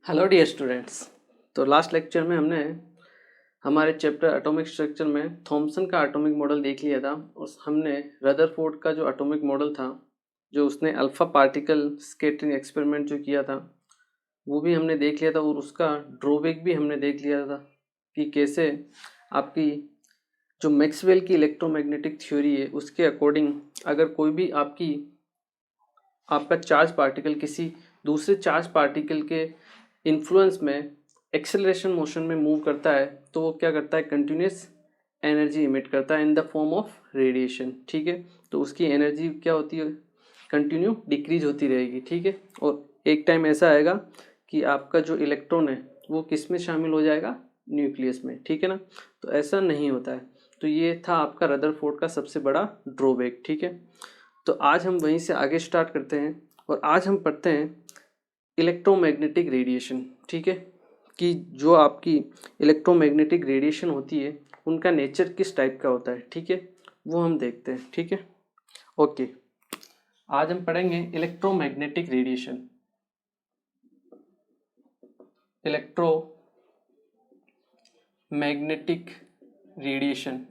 Hello dear students. तो last lecture में हमने हमारे चैप्टर एटॉमिक स्ट्रक्चर में थॉमसन का एटॉमिक मॉडल देख लिया था और हमने रदरफोर्ड का जो एटॉमिक मॉडल था, जो उसने अल्फ़ा पार्टिकल स्कैटरिंग एक्सपेरिमेंट जो किया था, वो भी हमने देख लिया था और उसका ड्रॉबैक भी हमने देख लिया था कि कैसे आपकी जो मैक्सवेल की इलेक्ट्रोमैग्नेटिक थ्योरी है उसके अकॉर्डिंग अगर कोई भी आपका चार्ज पार्टिकल किसी दूसरे चार्ज पार्टिकल के इन्फ्लुएंस में एक्सेलरेशन मोशन में मूव करता है तो वो क्या करता है, कंटिन्यूस एनर्जी इमिट करता है in the form of radiation. ठीक है, तो उसकी एनर्जी क्या होती है, कंटिन्यू डिक्रीज होती रहेगी। ठीक है, और एक टाइम ऐसा आएगा कि आपका जो इलेक्ट्रॉन है वो किस में शामिल हो जाएगा, न्यूक्लियस में। ठीक है ना, तो ऐसा नहीं होता है। तो ये था आपका रदरफोर्ड का सबसे बड़ा ड्रॉबैक। ठीक है, तो आज हम वहीं से आगे स्टार्ट करते हैं और आज हम पढ़ते हैं इलेक्ट्रोमैग्नेटिक रेडिएशन। ठीक है, कि जो आपकी इलेक्ट्रोमैग्नेटिक रेडिएशन होती है उनका नेचर किस टाइप का होता है। ठीक है, वो हम देखते हैं। ठीक है, ओके, आज हम पढ़ेंगे इलेक्ट्रोमैग्नेटिक रेडिएशन। इलेक्ट्रोमैग्नेटिक रेडिएशन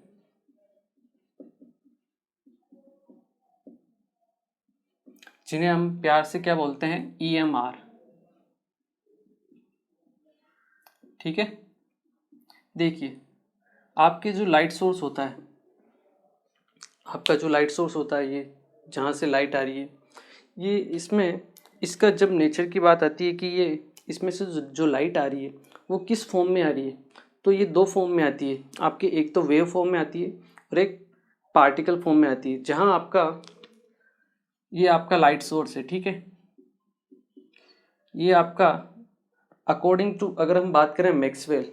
जिन्हें हम प्यार से क्या बोलते हैं, EMR। ठीक है, देखिए आपके जो लाइट सोर्स होता है, आपका जो लाइट सोर्स होता है, ये जहाँ से लाइट आ रही है, ये इसमें इसका जब नेचर की बात आती है कि ये इसमें से जो लाइट आ रही है वो किस फॉर्म में आ रही है, तो ये दो फॉर्म में आती है आपकी। एक तो वेव फॉर्म में आती है और एक पार्टिकल फॉर्म में आती है। जहाँ आपका ये आपका लाइट सोर्स है, ठीक है, ये आपका अकॉर्डिंग टू अगर हम बात करें मैक्सवेल,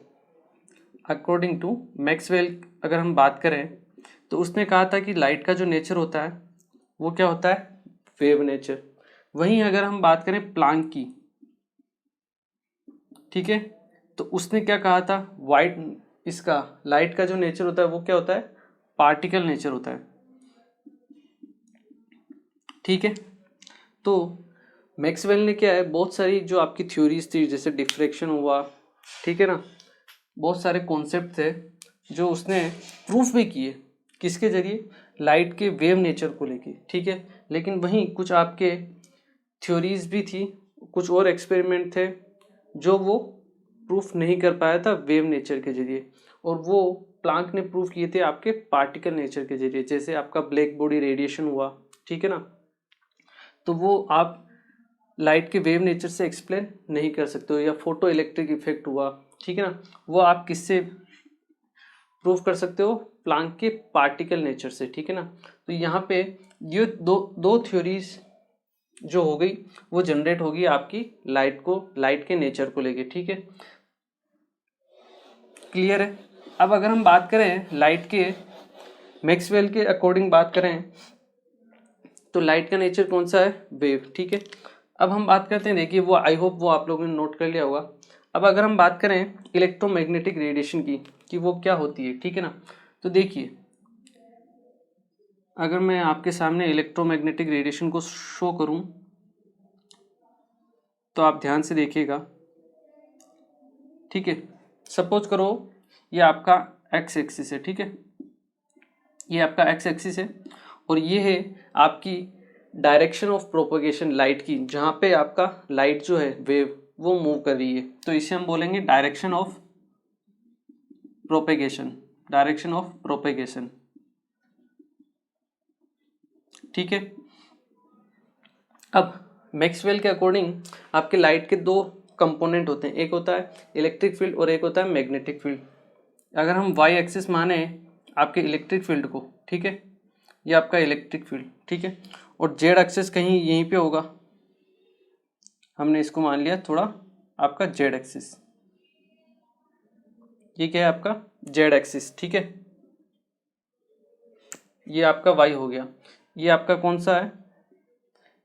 अकॉर्डिंग टू मैक्सवेल अगर हम बात करें तो उसने कहा था कि लाइट का जो नेचर होता है वो क्या होता है, वेव नेचर। वहीं अगर हम बात करें प्लांक की, ठीक है, तो उसने क्या कहा था, इसका लाइट का जो नेचर होता है वो क्या होता है, पार्टिकल नेचर होता है। ठीक है, तो मैक्सवेल ने क्या है, बहुत सारी जो आपकी थ्योरीज थी, जैसे डिफ्रैक्शन हुआ, ठीक है ना, बहुत सारे कॉन्सेप्ट थे जो उसने प्रूफ भी किए, किसके जरिए, लाइट के वेव नेचर को लेके। ठीक है, लेकिन वहीं कुछ आपके थ्योरीज भी थी, कुछ और एक्सपेरिमेंट थे जो वो प्रूफ नहीं कर पाया था वेव नेचर के जरिए, और वो प्लांक ने प्रूफ किए थे आपके पार्टिकल नेचर के जरिए, जैसे आपका ब्लैक बॉडी रेडिएशन हुआ। ठीक है ना, तो वो आप लाइट के वेव नेचर से एक्सप्लेन नहीं कर सकते हो, या फोटो इलेक्ट्रिक इफेक्ट हुआ, ठीक है ना, वो आप किससे प्रूफ कर सकते हो, प्लांक के पार्टिकल नेचर से। ठीक है ना, तो यहाँ पे ये दो थ्योरीज जो हो गई वो जनरेट होगी आपकी लाइट के नेचर को लेके। ठीक है, क्लियर है। अब अगर हम बात करें लाइट के मैक्सवेल के अकॉर्डिंग बात करें तो लाइट का नेचर कौन सा है, वेव। ठीक है, अब हम बात करते हैं, देखिए वो आई होप वो आप लोगों ने नोट कर लिया होगा। अब अगर हम बात करें इलेक्ट्रोमैग्नेटिक रेडिएशन की कि वो क्या होती है, ठीक है ना, तो देखिए अगर मैं आपके सामने इलेक्ट्रोमैग्नेटिक रेडिएशन को शो करूं तो आप ध्यान से देखिएगा। ठीक है, सपोज करो ये आपका एक्स एक्सिस है, ठीक है, ये आपका एक्स एक्सिस है और ये है आपकी डायरेक्शन ऑफ प्रोपगेशन लाइट की, जहाँ पे आपका लाइट जो है वेव वो मूव कर रही है, तो इसे हम बोलेंगे direction of propagation, direction of propagation. ठीक है, अब मैक्सवेल के अकॉर्डिंग आपके लाइट के दो कंपोनेंट होते हैं, एक होता है इलेक्ट्रिक फील्ड और एक होता है मैग्नेटिक फील्ड। अगर हम वाई एक्सिस माने आपके इलेक्ट्रिक फील्ड को, ठीक है, ये आपका इलेक्ट्रिक फील्ड, ठीक है, और जेड एक्सिस कहीं यहीं पे होगा, हमने इसको मान लिया थोड़ा आपका जेड एक्सिस, ये क्या है आपका जेड एक्सिस। ठीक है, ये आपका वाई हो गया, ये आपका कौन सा है,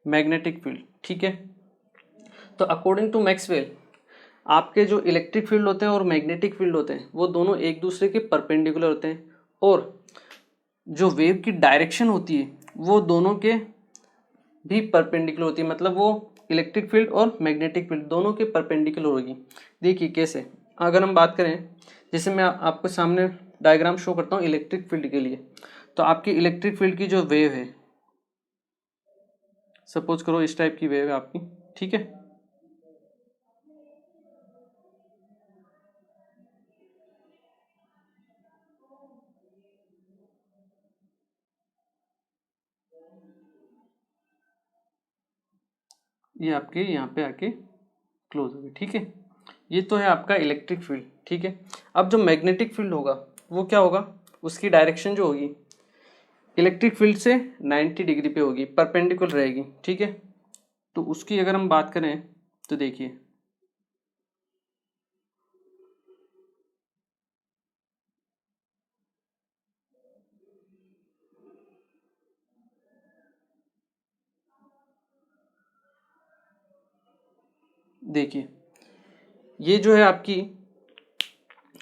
मैग्नेटिक फील्ड। ठीक है, तो अकॉर्डिंग टू मैक्सवेल आपके जो इलेक्ट्रिक फील्ड होते हैं और मैग्नेटिक फील्ड होते हैं वो दोनों एक दूसरे के परपेंडिकुलर होते हैं, और जो वेव की डायरेक्शन होती है वो दोनों के भी परपेंडिकुलर होती है, मतलब वो इलेक्ट्रिक फील्ड और मैग्नेटिक फील्ड दोनों के परपेंडिकुलर होगी। देखिए कैसे, अगर हम बात करें, जैसे मैं आपको सामने डायग्राम शो करता हूँ इलेक्ट्रिक फील्ड के लिए, तो आपकी इलेक्ट्रिक फील्ड की जो वेव है, सपोज करो इस टाइप की वेव है आपकी, ठीक है। ये आपके यहाँ पे आके क्लोज हो गई, ठीक है। ये तो है आपका इलेक्ट्रिक फील्ड, ठीक है। अब जो मैग्नेटिक फील्ड होगा वो क्या होगा, उसकी डायरेक्शन जो होगी इलेक्ट्रिक फील्ड से 90 डिग्री पे होगी, परपेंडिकुलर रहेगी, ठीक है। तो उसकी अगर हम बात करें तो देखिए, देखिए ये जो है आपकी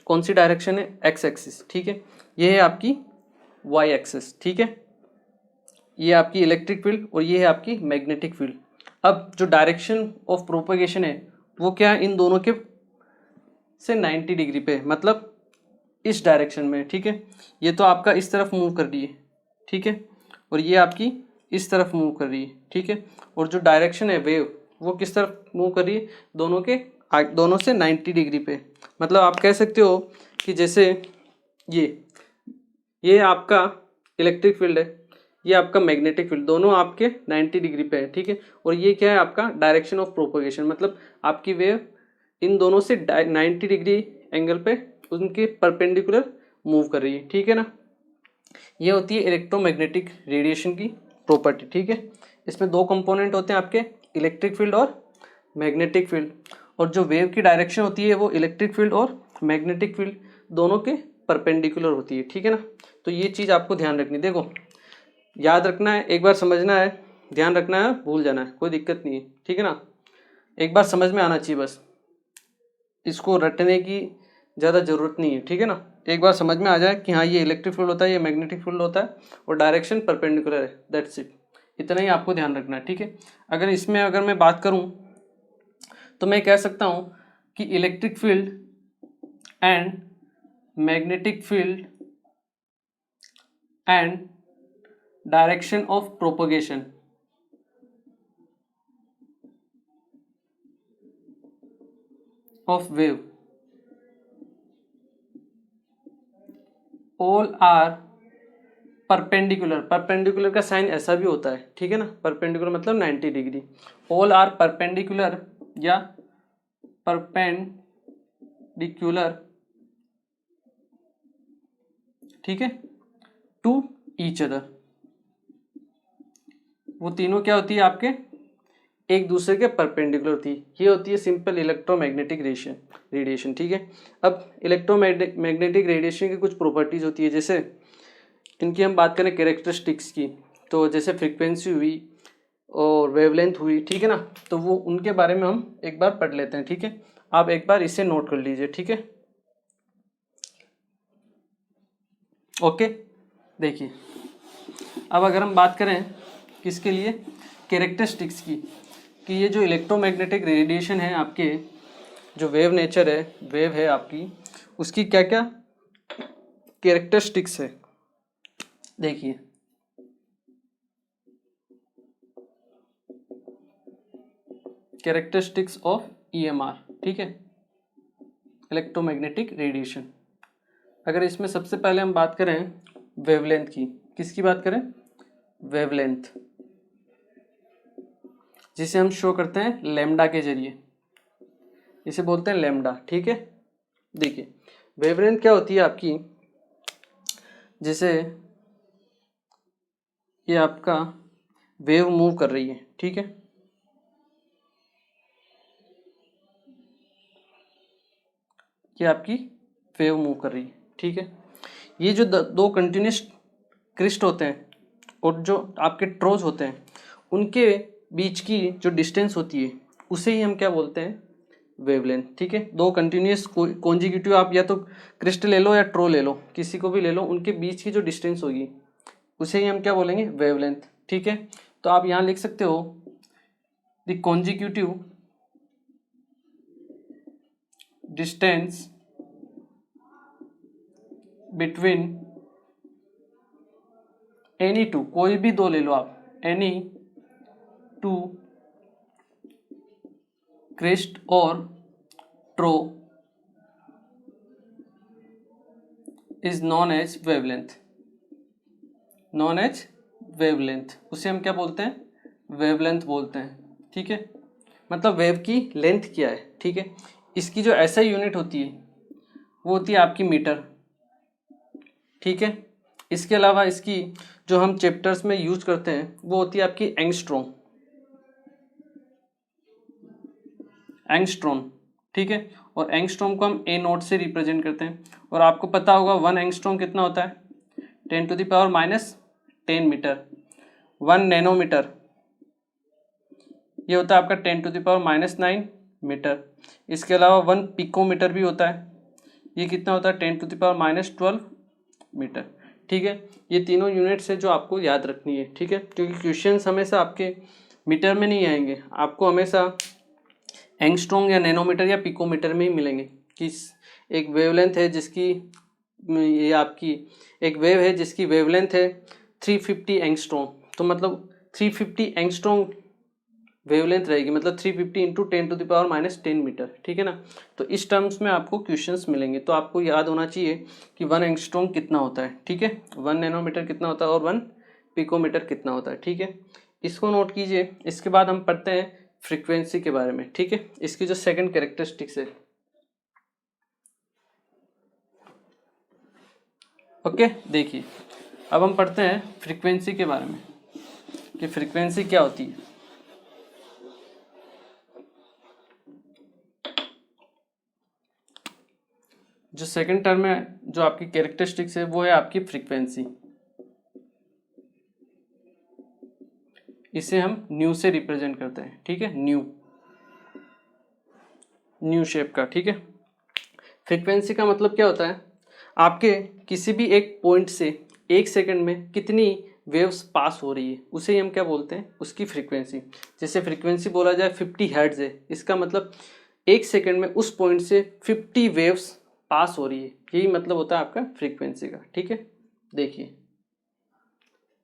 कौन सी डायरेक्शन है, एक्स एक्सिस, ठीक है। ये है आपकी वाई एक्सिस, ठीक है। ये आपकी इलेक्ट्रिक फील्ड और ये है आपकी मैग्नेटिक फील्ड। अब जो डायरेक्शन ऑफ प्रोपगेशन है वो क्या है, इन दोनों के से 90 डिग्री पे, मतलब इस डायरेक्शन में, ठीक है। ये तो आपका इस तरफ मूव कर रही है, ठीक है, और ये आपकी इस तरफ मूव कर रही है, ठीक है। और जो डायरेक्शन है वेव वो किस तरफ मूव कर रही है, दोनों से 90 डिग्री पे। मतलब आप कह सकते हो कि जैसे ये आपका इलेक्ट्रिक फील्ड है, ये आपका मैग्नेटिक फील्ड, दोनों आपके 90 डिग्री पे है, ठीक है। और ये क्या है आपका डायरेक्शन ऑफ प्रोपगेशन, मतलब आपकी वेव इन दोनों से 90 डिग्री एंगल पे उनके परपेंडिकुलर मूव कर रही है, ठीक है ना। ये होती है इलेक्ट्रोमैग्नेटिक रेडिएशन की प्रॉपर्टी, ठीक है। इसमें दो कंपोनेंट होते हैं आपके, इलेक्ट्रिक फील्ड और मैग्नेटिक फील्ड। और जो वेव की डायरेक्शन होती है वो इलेक्ट्रिक फील्ड और मैग्नेटिक फील्ड दोनों के परपेंडिकुलर होती है, ठीक है ना। तो ये चीज़ आपको ध्यान रखनी, देखो याद रखना है, एक बार समझना है, ध्यान रखना है, भूल जाना है, कोई दिक्कत नहीं है, ठीक है ना। एक बार समझ में आना चाहिए बस, इसको रटने की ज़्यादा ज़रूरत नहीं है, ठीक है ना। एक बार समझ में आ जाए कि हाँ ये इलेक्ट्रिक फील्ड होता है, ये मैग्नेटिक फील्ड होता है और डायरेक्शन परपेंडिकुलर है, दैट्स इट। इतना ही आपको ध्यान रखना है, ठीक है। अगर मैं बात करूँ तो मैं कह सकता हूँ कि electric field and magnetic field and direction of propagation of wave all are perpendicular का साइन ऐसा भी होता है, ठीक है ना। परपेंडिकुलर मतलब 90 डिग्री, ऑल आर परपेंडिकुलर या परपेंडिकुलर, ठीक है, टू ईच अदर। वो तीनों क्या होती है आपके, एक दूसरे के परपेंडिकुलर होती है। ये होती है सिंपल इलेक्ट्रोमैग्नेटिक रेडिएशन, ठीक है। अब इलेक्ट्रोमैग्नेटिक रेडिएशन की कुछ प्रॉपर्टीज होती है, जैसे इनकी हम बात करें कैरेक्टरिस्टिक्स की, तो जैसे फ्रीक्वेंसी हुई और वेवलेंथ हुई, ठीक है ना। तो वो उनके बारे में हम एक बार पढ़ लेते हैं, ठीक है। आप एक बार इसे नोट कर लीजिए, ठीक है, ओके। देखिए अब अगर हम बात करें किसके लिए, कैरेक्टरिस्टिक्स की, कि ये जो इलेक्ट्रोमैग्नेटिक रेडिएशन है आपके, जो वेव नेचर है, वेव है आपकी, उसकी क्या क्या कैरेक्टरिस्टिक्स है। देखिए कैरेक्टरिस्टिक्स ऑफ EMR, ठीक है, इलेक्ट्रोमैग्नेटिक रेडिएशन। अगर इसमें सबसे पहले हम बात करें वेवलेंथ की, किसकी बात करें, वेवलेंथ, जिसे हम शो करते हैं लैम्डा के जरिए, इसे बोलते हैं लैम्डा, ठीक है। देखिए वेवलेंथ क्या होती है आपकी, जैसे ये आपका वेव मूव कर रही है, ठीक है, ये आपकी वेव मूव कर रही है, ठीक है। ये जो दो कंटिन्यूस क्रिस्ट होते हैं और जो आपके ट्रोज होते हैं, उनके बीच की जो डिस्टेंस होती है उसे ही हम क्या बोलते हैं, वेवलेंथ, ठीक है। दो कंटिन्यूस कॉन्जिक्यूटिव, आप या तो क्रिस्ट ले लो या ट्रो ले लो, किसी को भी ले लो, उनके बीच की जो डिस्टेंस होगी उसे ही हम क्या बोलेंगे, वेवलेंथ, ठीक है। तो आप यहाँ लिख सकते हो the consecutive distance between any two, कोई भी दो ले लो आप, any two crest और trough is known as wavelength, known as wavelength, उसे हम क्या बोलते हैं, वेवलेंथ बोलते हैं, ठीक है। मतलब वेव की लेंथ क्या है, ठीक है। इसकी जो ऐसा यूनिट होती है वो होती है आपकी मीटर, ठीक है। इसके अलावा इसकी जो हम चैप्टर्स में यूज करते हैं वो होती है आपकी एंगस्ट्रॉम, एंगस्ट्रॉम, ठीक है। और एंगस्ट्रॉम को हम ए नोट से रिप्रेजेंट करते हैं। और आपको पता होगा 1 एंगस्ट्रॉम कितना होता है, 10⁻⁻10 मीटर। 1 नैनोमीटर ये होता है आपका 10⁻⁻9 मीटर। इसके अलावा 1 पिकोमीटर भी होता है, ये कितना होता है 10⁻12 मीटर, ठीक है। ये तीनों यूनिट्स है जो आपको याद रखनी है, ठीक है, क्योंकि क्वेश्चंस हमेशा आपके मीटर में नहीं आएंगे, आपको हमेशा एंगस्ट्रॉम या नैनोमीटर या पिकोमीटर में ही मिलेंगे। कि एक वेवलेंथ है जिसकी, ये आपकी एक वेव है जिसकी वेवलेंथ है 350 एंगस्ट्रॉम, तो मतलब 350 एंगस्ट्रॉम वेवलेंथ रहेगी, मतलब 350 इंटू 10⁻⁻10 मीटर, ठीक है ना। तो इस टर्म्स में आपको क्वेश्चंस मिलेंगे, तो आपको याद होना चाहिए कि 1 एंगस्ट्रॉम कितना होता है, ठीक है, 1 नैनोमीटर कितना होता है और 1 पिकोमीटर कितना होता है, ठीक है। इसको नोट कीजिए। इसके बाद हम पढ़ते हैं फ्रीक्वेंसी के बारे में, ठीक है। इसकी जो सेकंड कैरेक्टरिस्टिक्स है, ओके, देखिए अब हम पढ़ते हैं फ्रीक्वेंसी के बारे में कि फ्रीक्वेंसी क्या होती है। जो सेकंड टर्म है जो आपकी कैरेक्टरिस्टिक्स है वो है आपकी फ्रीक्वेंसी। इसे हम न्यू से रिप्रेजेंट करते हैं, ठीक है, न्यू शेप का, ठीक है। फ्रीक्वेंसी का मतलब क्या होता है, आपके किसी भी एक पॉइंट से 1 सेकंड में कितनी वेव्स पास हो रही है उसे हम क्या बोलते हैं, उसकी फ्रीक्वेंसी। जैसे फ्रीक्वेंसी बोला जाए 50 हर्ट्ज है, इसका मतलब 1 सेकंड में उस पॉइंट से 50 वेव्स पास हो रही है, यही मतलब होता है आपका फ्रीक्वेंसी का, ठीक है। देखिए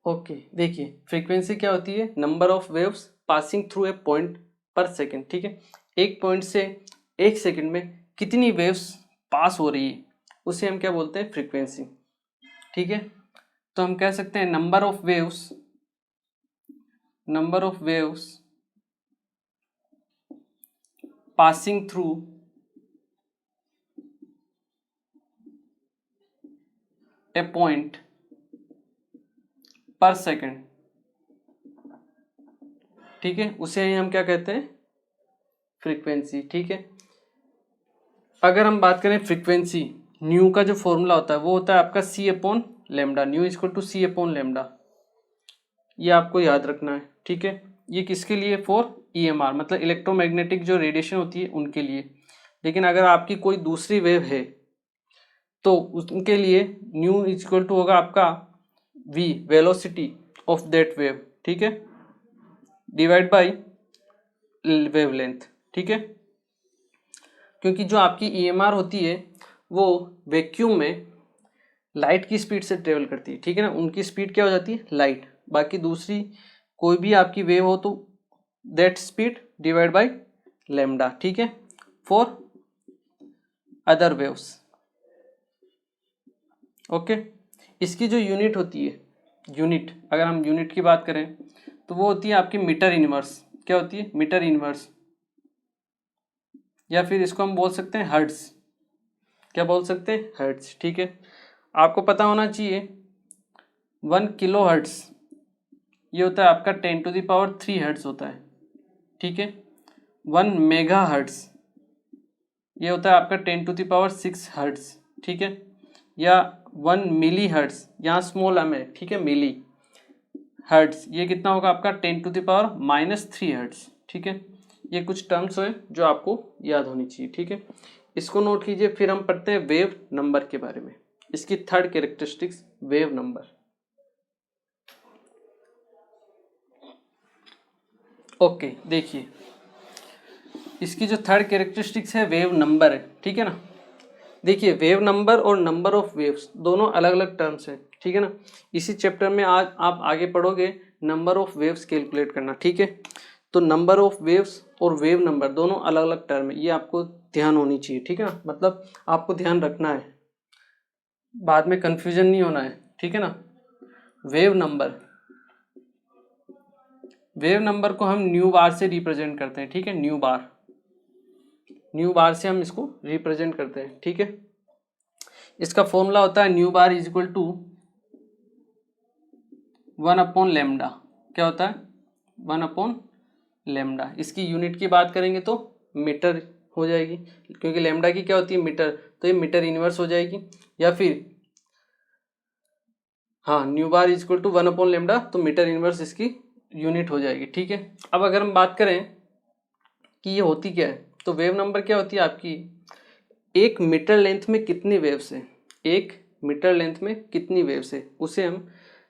ओके, देखिए फ्रीक्वेंसी क्या होती है, number of waves passing through a point पर सेकंड, ठीक है। एक पॉइंट से 1 सेकंड में कितनी वेव्स पास हो रही है उसे हम क्या बोलते हैं, फ्रीक्वेंसी, ठीक है। तो हम कह सकते हैं number of waves passing through a point पर सेकंड, ठीक है, उसे ही हम क्या कहते हैं, फ्रीक्वेंसी, ठीक है। अगर हम बात करें फ्रीक्वेंसी, न्यू का जो फॉर्मूला होता है वो होता है आपका C/λ, new equal to C/λ, ये आपको याद रखना है, ठीक है। ये किसके लिए, फॉर EMR, मतलब इलेक्ट्रोमैग्नेटिक जो रेडिएशन होती है उनके लिए। लेकिन अगर आपकी कोई दूसरी वेव है तो उनके लिए न्यू इक्वल टू होगा आपका V, velocity of that wave, ठीक है, डिवाइड बाय वेवलेंथ, ठीक है। क्योंकि जो आपकी EMR होती है वो वैक्यूम में लाइट की स्पीड से ट्रेवल करती है, ठीक है ना, उनकी स्पीड क्या हो जाती है, लाइट। बाकी दूसरी कोई भी आपकी वेव हो तो that speed divide by lambda, ठीक है, फॉर अदर वेव्स, ओके। इसकी जो यूनिट होती है, यूनिट, अगर हम यूनिट की बात करें तो वो होती है आपकी मीटर इनवर्स। क्या होती है, मीटर इनवर्स, या फिर इसको हम बोल सकते हैं हर्ट्ज। क्या बोल सकते हैं, हर्ट्ज, ठीक है। आपको पता होना चाहिए 1 किलो हर्ट्ज ये होता है आपका 10⁻³ हर्ट्ज होता है, ठीक है। 1 मेगा हर्ट्ज ये होता है आपका 10⁻6 हर्ट्ज, ठीक है। या 1 मिली हर्ट्ज, यहाँ स्मॉल m है, ठीक है, मिली हर्ट्ज ये कितना होगा आपका 10⁻³ हर्ट्ज, ठीक है। ये कुछ टर्म्स हैं जो आपको याद होनी चाहिए, ठीक है। इसको नोट कीजिए। फिर हम पढ़ते हैं वेव नंबर के बारे में। इसकी third characteristics, wave number, okay, देखिए इसकी जो थर्ड कैरेक्टरिस्टिक्स है वेव नंबर है, ठीक है ना। देखिए वेव नंबर और नंबर ऑफ वेव्स दोनों अलग अलग टर्म्स हैं, ठीक है ना। इसी चैप्टर में आज आप आगे पढ़ोगे नंबर ऑफ वेव्स कैलकुलेट करना, ठीक है। तो नंबर ऑफ वेव्स और वेव नंबर दोनों अलग अलग टर्म है, ये आपको ध्यान होनी चाहिए, ठीक है ना। मतलब आपको ध्यान रखना है, बाद में कंफ्यूजन नहीं होना है, ठीक है ना। वेव नंबर को हम न्यू बार से रिप्रेजेंट करते हैं, ठीक है। न्यू बार से हम इसको रिप्रेजेंट करते हैं, ठीक है। इसका फॉर्मूला होता है nu bar is equal to 1/λ। क्या होता है? 1/λ। इसकी यूनिट की बात करेंगे तो मीटर हो जाएगी, क्योंकि लैम्डा की क्या होती है? मीटर, तो ये मीटर इनवर्स हो जाएगी। या फिर हाँ, nu bar is equal to 1/λ, तो मीटर इनवर्स इसकी यूनिट हो जाएगी, ठीक है। अब अगर हम बात करें कि ये होती क्या है, तो वेव नंबर क्या होती है आपकी, एक मीटर लेंथ में कितनी वेव्स है, एक मीटर लेंथ में कितनी वेव्स है, उसे हम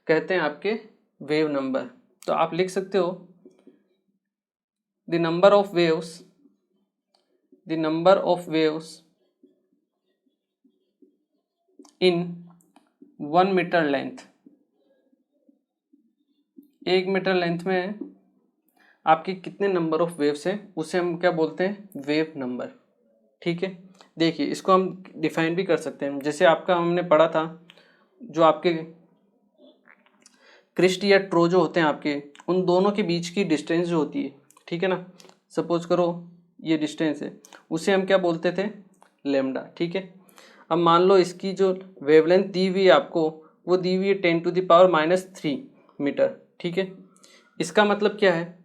कहते हैं आपके वेव नंबर। तो आप लिख सकते हो the number of waves in 1 metre length. एक मीटर लेंथ में आपके कितने नंबर ऑफ वेव्स हैं, उसे हम क्या बोलते हैं? वेव नंबर, ठीक है। देखिए इसको हम डिफाइन भी कर सकते हैं, जैसे आपका हमने पढ़ा था जो आपके क्रिस्ट या ट्रो जो होते हैं आपके, उन दोनों के बीच की डिस्टेंस जो होती है, ठीक है ना। सपोज करो ये डिस्टेंस है, उसे हम क्या बोलते थे? लैम्डा, ठीक है। अब मान लो इसकी जो वेवलेंथ दी हुई है आपको, वो दी हुई है 10⁻³ मीटर, ठीक है। इसका मतलब क्या है?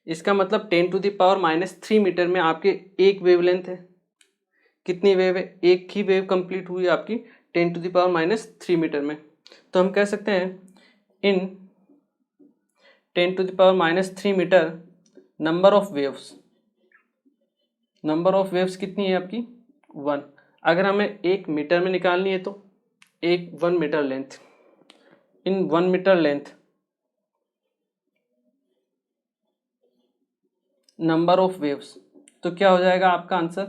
इसका मतलब 10⁻³ मीटर में आपके एक वेवलेंथ है। कितनी वेव है? एक ही वेव कंप्लीट हुई आपकी 10⁻³ मीटर में। तो हम कह सकते हैं इन 10⁻³ मीटर नंबर ऑफ वेव्स कितनी है आपकी? 1। अगर हमें एक मीटर में निकालनी है तो 1 metre length, in 1 metre length number of waves, तो क्या हो जाएगा आपका आंसर?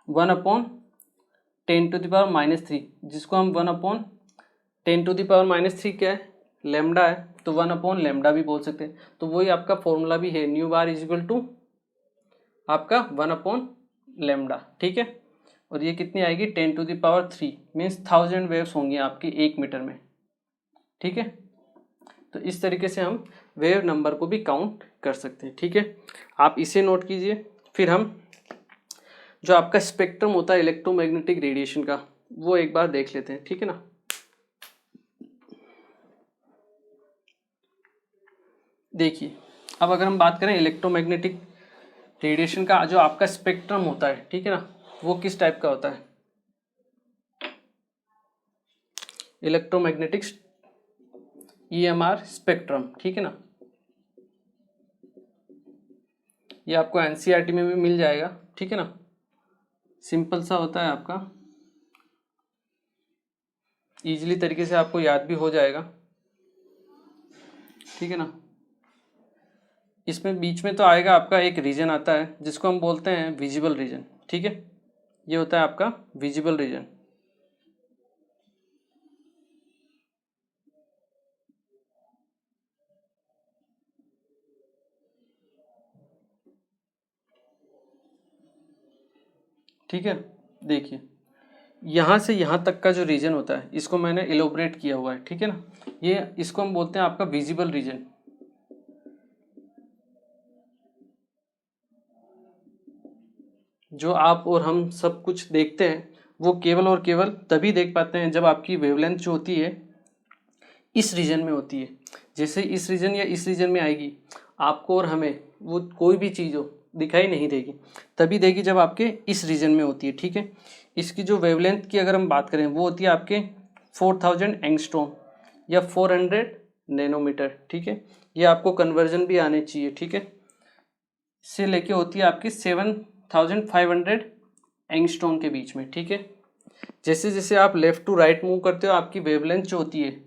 1/10⁻³ जिसको हम 1/10⁻³ क्या है? लैम्डा है, तो 1/λ भी बोल सकते हैं। तो वही आपका फॉर्मूला भी है, nu bar is equal to आपका 1/λ, ठीक है। और ये कितनी आएगी? 10⁻³ मीन्स 1000 वेव्स होंगी आपकी एक मीटर में, ठीक है। तो इस तरीके से हम वेव नंबर को भी काउंट कर सकते हैं, ठीक है। आप इसे नोट कीजिए। फिर हम जो आपका स्पेक्ट्रम होता है इलेक्ट्रोमैग्नेटिक रेडिएशन का, वो एक बार देख लेते हैं, ठीक है ना। देखिए अब अगर हम बात करें इलेक्ट्रोमैग्नेटिक रेडिएशन का, जो आपका स्पेक्ट्रम होता है, ठीक है ना, वो किस टाइप का होता है? इलेक्ट्रोमैग्नेटिक EMR स्पेक्ट्रम, ठीक है ना। ये आपको NCERT में भी मिल जाएगा, ठीक है ना। सिंपल सा होता है आपका, इजीली तरीके से आपको याद भी हो जाएगा, ठीक है ना। इसमें बीच में तो आएगा आपका एक रीजन आता है जिसको हम बोलते हैं विजिबल रीजन, ठीक है। ये होता है आपका विजिबल रीजन। ठीक है, देखिए यहाँ से यहाँ तक का जो रीजन होता है, इसको मैंने इलोबरेट किया हुआ है, ठीक है ना। ये इसको हम बोलते हैं आपका विजिबल रीजन। जो आप और हम सब कुछ देखते हैं, वो केवल और केवल तभी देख पाते हैं जब आपकी वेवलेंथ जो होती है इस रीजन में होती है। जैसे इस रीजन या इस रीजन में आएगी, आपको और हमें वो कोई भी चीज़ हो दिखाई नहीं देगी, तभी देगी जब आपके इस रीजन में होती है, ठीक है। इसकी जो वेवलेंथ की अगर हम बात करें, वो होती है आपके 4000 एंगस्ट्रॉम या 400 नैनोमीटर, ठीक है। ये आपको कन्वर्जन भी आने चाहिए, ठीक है। से लेके होती है आपकी 7500 एंगस्ट्रॉम के बीच में, ठीक है। जैसे जैसे आप लेफ्ट टू राइट मूव करते हो, आपकी वेवलेंथ जो होती है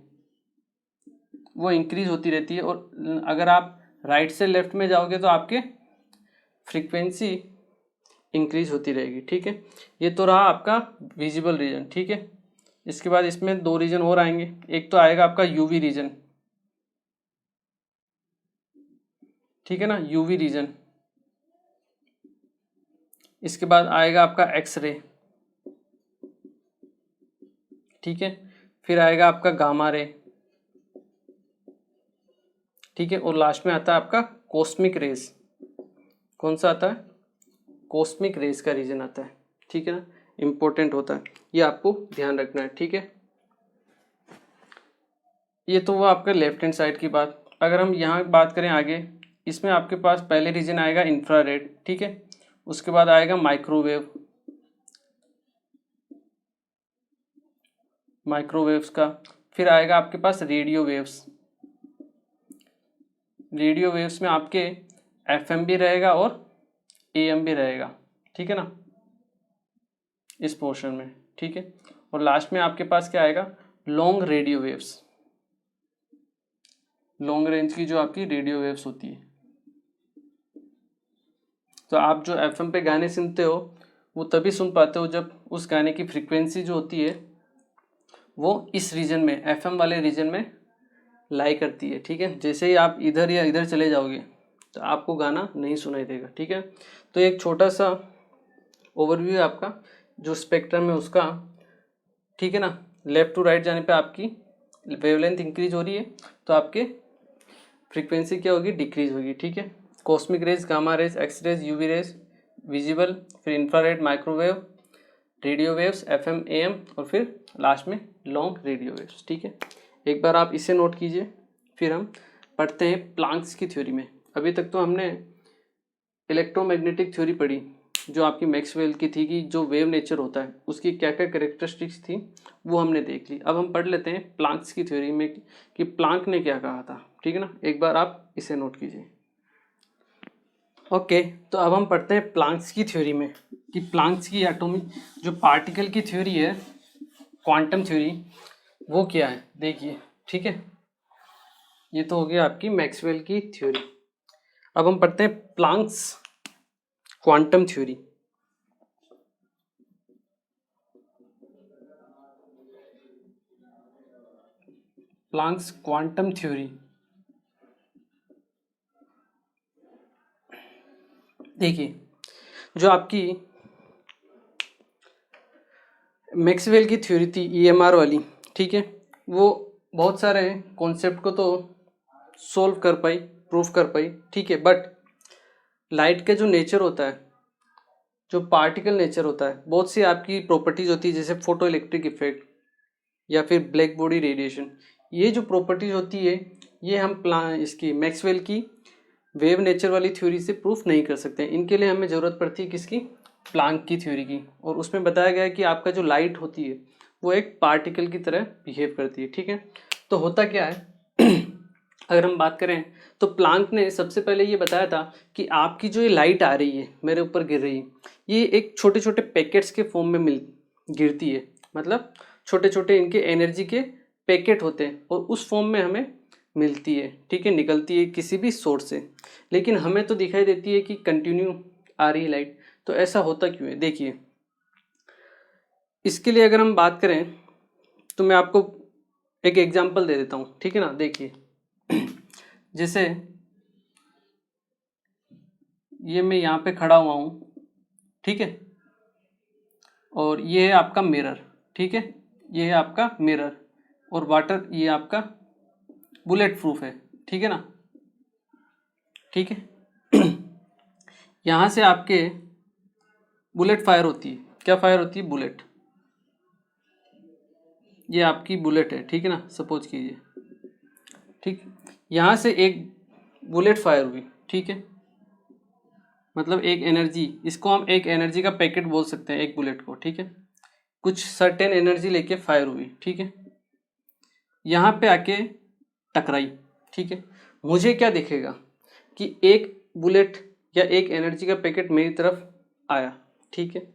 वो इंक्रीज होती रहती है, और अगर आप राइट से लेफ्ट में जाओगे तो आपके फ्रीक्वेंसी इंक्रीज होती रहेगी, ठीक है। ये तो रहा आपका विजिबल रीजन, ठीक है। इसके बाद इसमें दो रीजन और आएंगे, एक तो आएगा आपका यूवी रीजन, ठीक है ना, यूवी रीजन। इसके बाद आएगा आपका एक्सरे, ठीक है। फिर आएगा आपका गामा रे, ठीक है। और लास्ट में आता है आपका कॉस्मिक रेज। कौन सा आता है? कॉस्मिक रेज का रीजन आता है, ठीक है ना, इंपॉर्टेंट होता है, ये आपको ध्यान रखना है, ठीक है। ये तो वो आपका लेफ्ट हैंड साइड की बात। अगर हम यहाँ बात करें आगे, इसमें आपके पास पहले रीजन आएगा इंफ्रारेड, ठीक है। उसके बाद आएगा माइक्रोवेव, माइक्रोवेव्स का। फिर आएगा आपके पास रेडियो वेव्स। रेडियो वेव्स में आपके एफएम भी रहेगा और एएम भी रहेगा, ठीक है ना, इस पोर्शन में, ठीक है। और लास्ट में आपके पास क्या आएगा? Long radio waves, long range की जो आपकी रेडियो वेव्स होती है। तो आप जो एफएम पे गाने सुनते हो वो तभी सुन पाते हो जब उस गाने की फ्रीक्वेंसी जो होती है वो इस रीजन में, एफएम वाले रीजन में लाई करती है, ठीक है। जैसे ही आप इधर या इधर चले जाओगे तो आपको गाना नहीं सुनाई देगा, ठीक है। तो एक छोटा सा ओवरव्यू है आपका जो स्पेक्ट्रम है उसका, ठीक है ना। लेफ्ट टू राइट जाने पे आपकी वेवलेंथ इंक्रीज हो रही है तो आपके फ्रीक्वेंसी क्या होगी? डिक्रीज होगी, ठीक है। Cosmic rays, gamma rays, X rays, UV rays, visible, फिर infrared, microwave, radio waves, FM, AM, और फिर लास्ट में लॉन्ग रेडियो वेव्स, ठीक है। एक बार आप इसे नोट कीजिए। फिर हम पढ़ते हैं प्लांक्स की थ्योरी में। अभी तक तो हमने इलेक्ट्रोमैग्नेटिक थ्योरी पढ़ी जो आपकी मैक्सवेल की थी कि जो वेव नेचर होता है उसकी क्या क्या कैरेक्टरिस्टिक्स थी वो हमने देख ली। अब हम पढ़ लेते हैं प्लांक्स की थ्योरी में कि प्लांक ने क्या कहा था, ठीक है ना। एक बार आप इसे नोट कीजिए। ओके, तो अब हम पढ़ते हैं प्लांक्स की थ्योरी में कि प्लांक्स की एटॉमिक जो पार्टिकल की थ्योरी है, क्वांटम थ्योरी, वो क्या है देखिए, ठीक है। ये तो हो गया आपकी मैक्सवेल की थ्योरी। अब हम पढ़ते हैं Planck's quantum theory. Planck's quantum theory देखिए, जो आपकी मैक्सवेल की थ्योरी थी ईएमआर वाली, ठीक है, वो बहुत सारे कॉन्सेप्ट को तो सोल्व कर पाई, प्रूफ कर पाई, ठीक है। बट लाइट का जो नेचर होता है, जो पार्टिकल नेचर होता है, बहुत सी आपकी प्रॉपर्टीज होती है जैसे फोटो इलेक्ट्रिक इफेक्ट या फिर ब्लैक बॉडी रेडिएशन। ये जो प्रॉपर्टीज होती है ये हम इसकी मैक्सवेल की वेव नेचर वाली थ्योरी से प्रूफ नहीं कर सकते। इनके लिए हमें ज़रूरत पड़ती है किसकी? प्लांक की थ्योरी की। और उसमें बताया गया है कि आपका जो लाइट होती है वो एक पार्टिकल की तरह बिहेव करती है, ठीक है। तो होता क्या है अगर हम बात करें तो प्लांक ने सबसे पहले ये बताया था कि आपकी जो ये लाइट आ रही है, मेरे ऊपर गिर रही है, ये एक छोटे छोटे पैकेट्स के फॉर्म में गिरती है। मतलब छोटे छोटे इनके एनर्जी के पैकेट होते हैं और उस फॉर्म में हमें मिलती है, ठीक है, निकलती है किसी भी सोर्स से। लेकिन हमें तो दिखाई देती है कि कंटिन्यू आ रही है लाइट। तो ऐसा होता क्यों है? देखिए, इसके लिए अगर हम बात करें तो मैं आपको एक एग्जांपल दे देता हूँ, ठीक है ना। देखिए जैसे ये मैं यहाँ पे खड़ा हुआ हूँ, ठीक है, और ये है आपका मिरर, ठीक है, ये है आपका मिरर, और वाटर ये आपका बुलेट प्रूफ है, ठीक है ना, ठीक है। यहाँ से आपके बुलेट फायर होती है। क्या फायर होती है? बुलेट। ये आपकी बुलेट है, ठीक है ना, सपोज कीजिए, ठीक। यहाँ से एक बुलेट फायर हुई, ठीक है, मतलब एक एनर्जी, इसको हम एक एनर्जी का पैकेट बोल सकते हैं एक बुलेट को, ठीक है। कुछ सर्टेन एनर्जी लेके फायर हुई, ठीक है, यहाँ पे आके टकराई, ठीक है। मुझे क्या दिखेगा कि एक बुलेट या एक एनर्जी का पैकेट मेरी तरफ आया, ठीक है।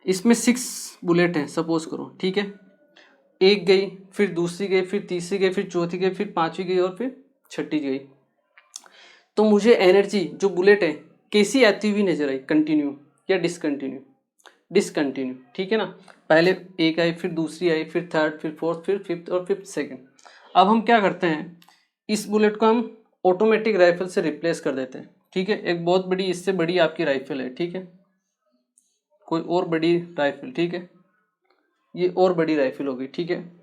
इसमें 6 बुलेट हैं सपोज करो, ठीक है। एक गई, फिर दूसरी गई, फिर तीसरी गई, फिर चौथी गई, फिर पांचवी गई और फिर छठी गई। तो मुझे एनर्जी जो बुलेट है कैसी आती हुई नजर आई, कंटिन्यू या डिसकंटिन्यू? डिसकंटिन्यू, ठीक है ना। पहले एक आई, फिर दूसरी आई, फिर थर्ड, फिर फोर्थ, फिर फिफ्थ और फिफ्थ सेकंड। अब हम क्या करते हैं, इस बुलेट को हम ऑटोमेटिक राइफल से रिप्लेस कर देते हैं, ठीक है। एक बहुत बड़ी, इससे बड़ी आपकी राइफल है, ठीक है, कोई और बड़ी राइफल, ठीक है, ये और बड़ी राइफल होगी, ठीक है।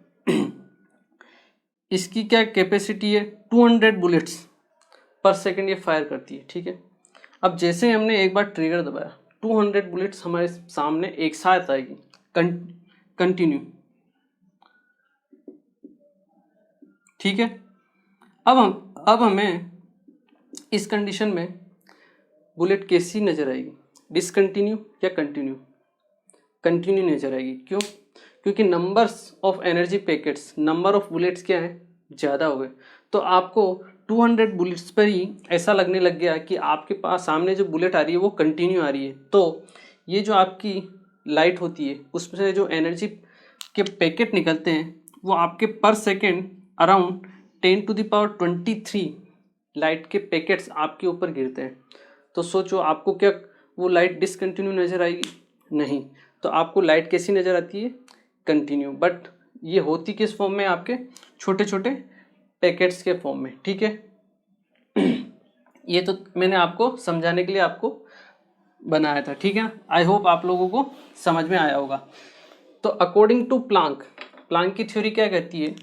इसकी क्या कैपेसिटी है, 200 बुलेट्स पर सेकंड ये फायर करती है, ठीक है। अब जैसे हमने एक बार ट्रिगर दबाया, 200 बुलेट्स हमारे सामने एक साथ आएगी कंटिन्यू, ठीक है। अब हमें इस कंडीशन में बुलेट कैसी नजर आएगी, डिसकंटिन्यू या कंटिन्यू? कंटिन्यू नजर आएगी। क्यों? क्योंकि numbers of energy packets, number of bullets क्या है, ज़्यादा हो गए। तो आपको 200 बुलेट्स पर ही ऐसा लगने लग गया कि आपके पास सामने जो बुलेट आ रही है वो कंटिन्यू आ रही है। तो ये जो आपकी लाइट होती है उसमें जो एनर्जी के पैकेट निकलते हैं वो आपके पर सेकेंड अराउंड 10⁻23 लाइट के पैकेट्स आपके ऊपर गिरते हैं। तो सोचो आपको क्या वो लाइट डिसकंटिन्यू नज़र आएगी? नहीं। तो आपको लाइट कैसी नज़र आती है, कंटिन्यू। बट ये होती किस फॉर्म में, आपके छोटे छोटे पैकेट्स के फॉर्म में, ठीक है। ये तो मैंने आपको समझाने के लिए आपको बनाया था, ठीक है। आई होप आप लोगों को समझ में आया होगा। तो अकॉर्डिंग टू प्लांक, प्लांक की थ्योरी क्या कहती है,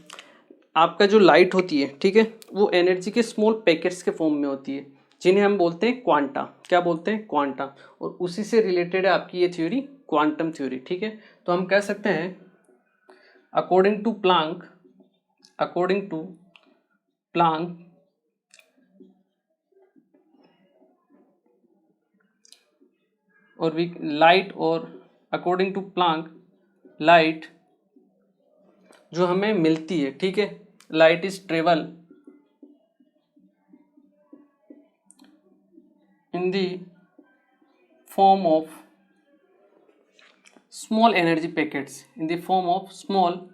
आपका जो लाइट होती है, ठीक है, वो एनर्जी के स्मॉल पैकेट्स के फॉर्म में होती है, जिन्हें हम बोलते हैं क्वांटा। क्या बोलते हैं? क्वांटा। और उसी से रिलेटेड है आपकी ये थ्योरी, क्वांटम थ्योरी, ठीक है। तो हम कह सकते हैं अकॉर्डिंग टू प्लांक और लाइट, और अकॉर्डिंग टू प्लांक लाइट जो हमें मिलती है, ठीक है, light is travel in the form of small energy packets, in the form of small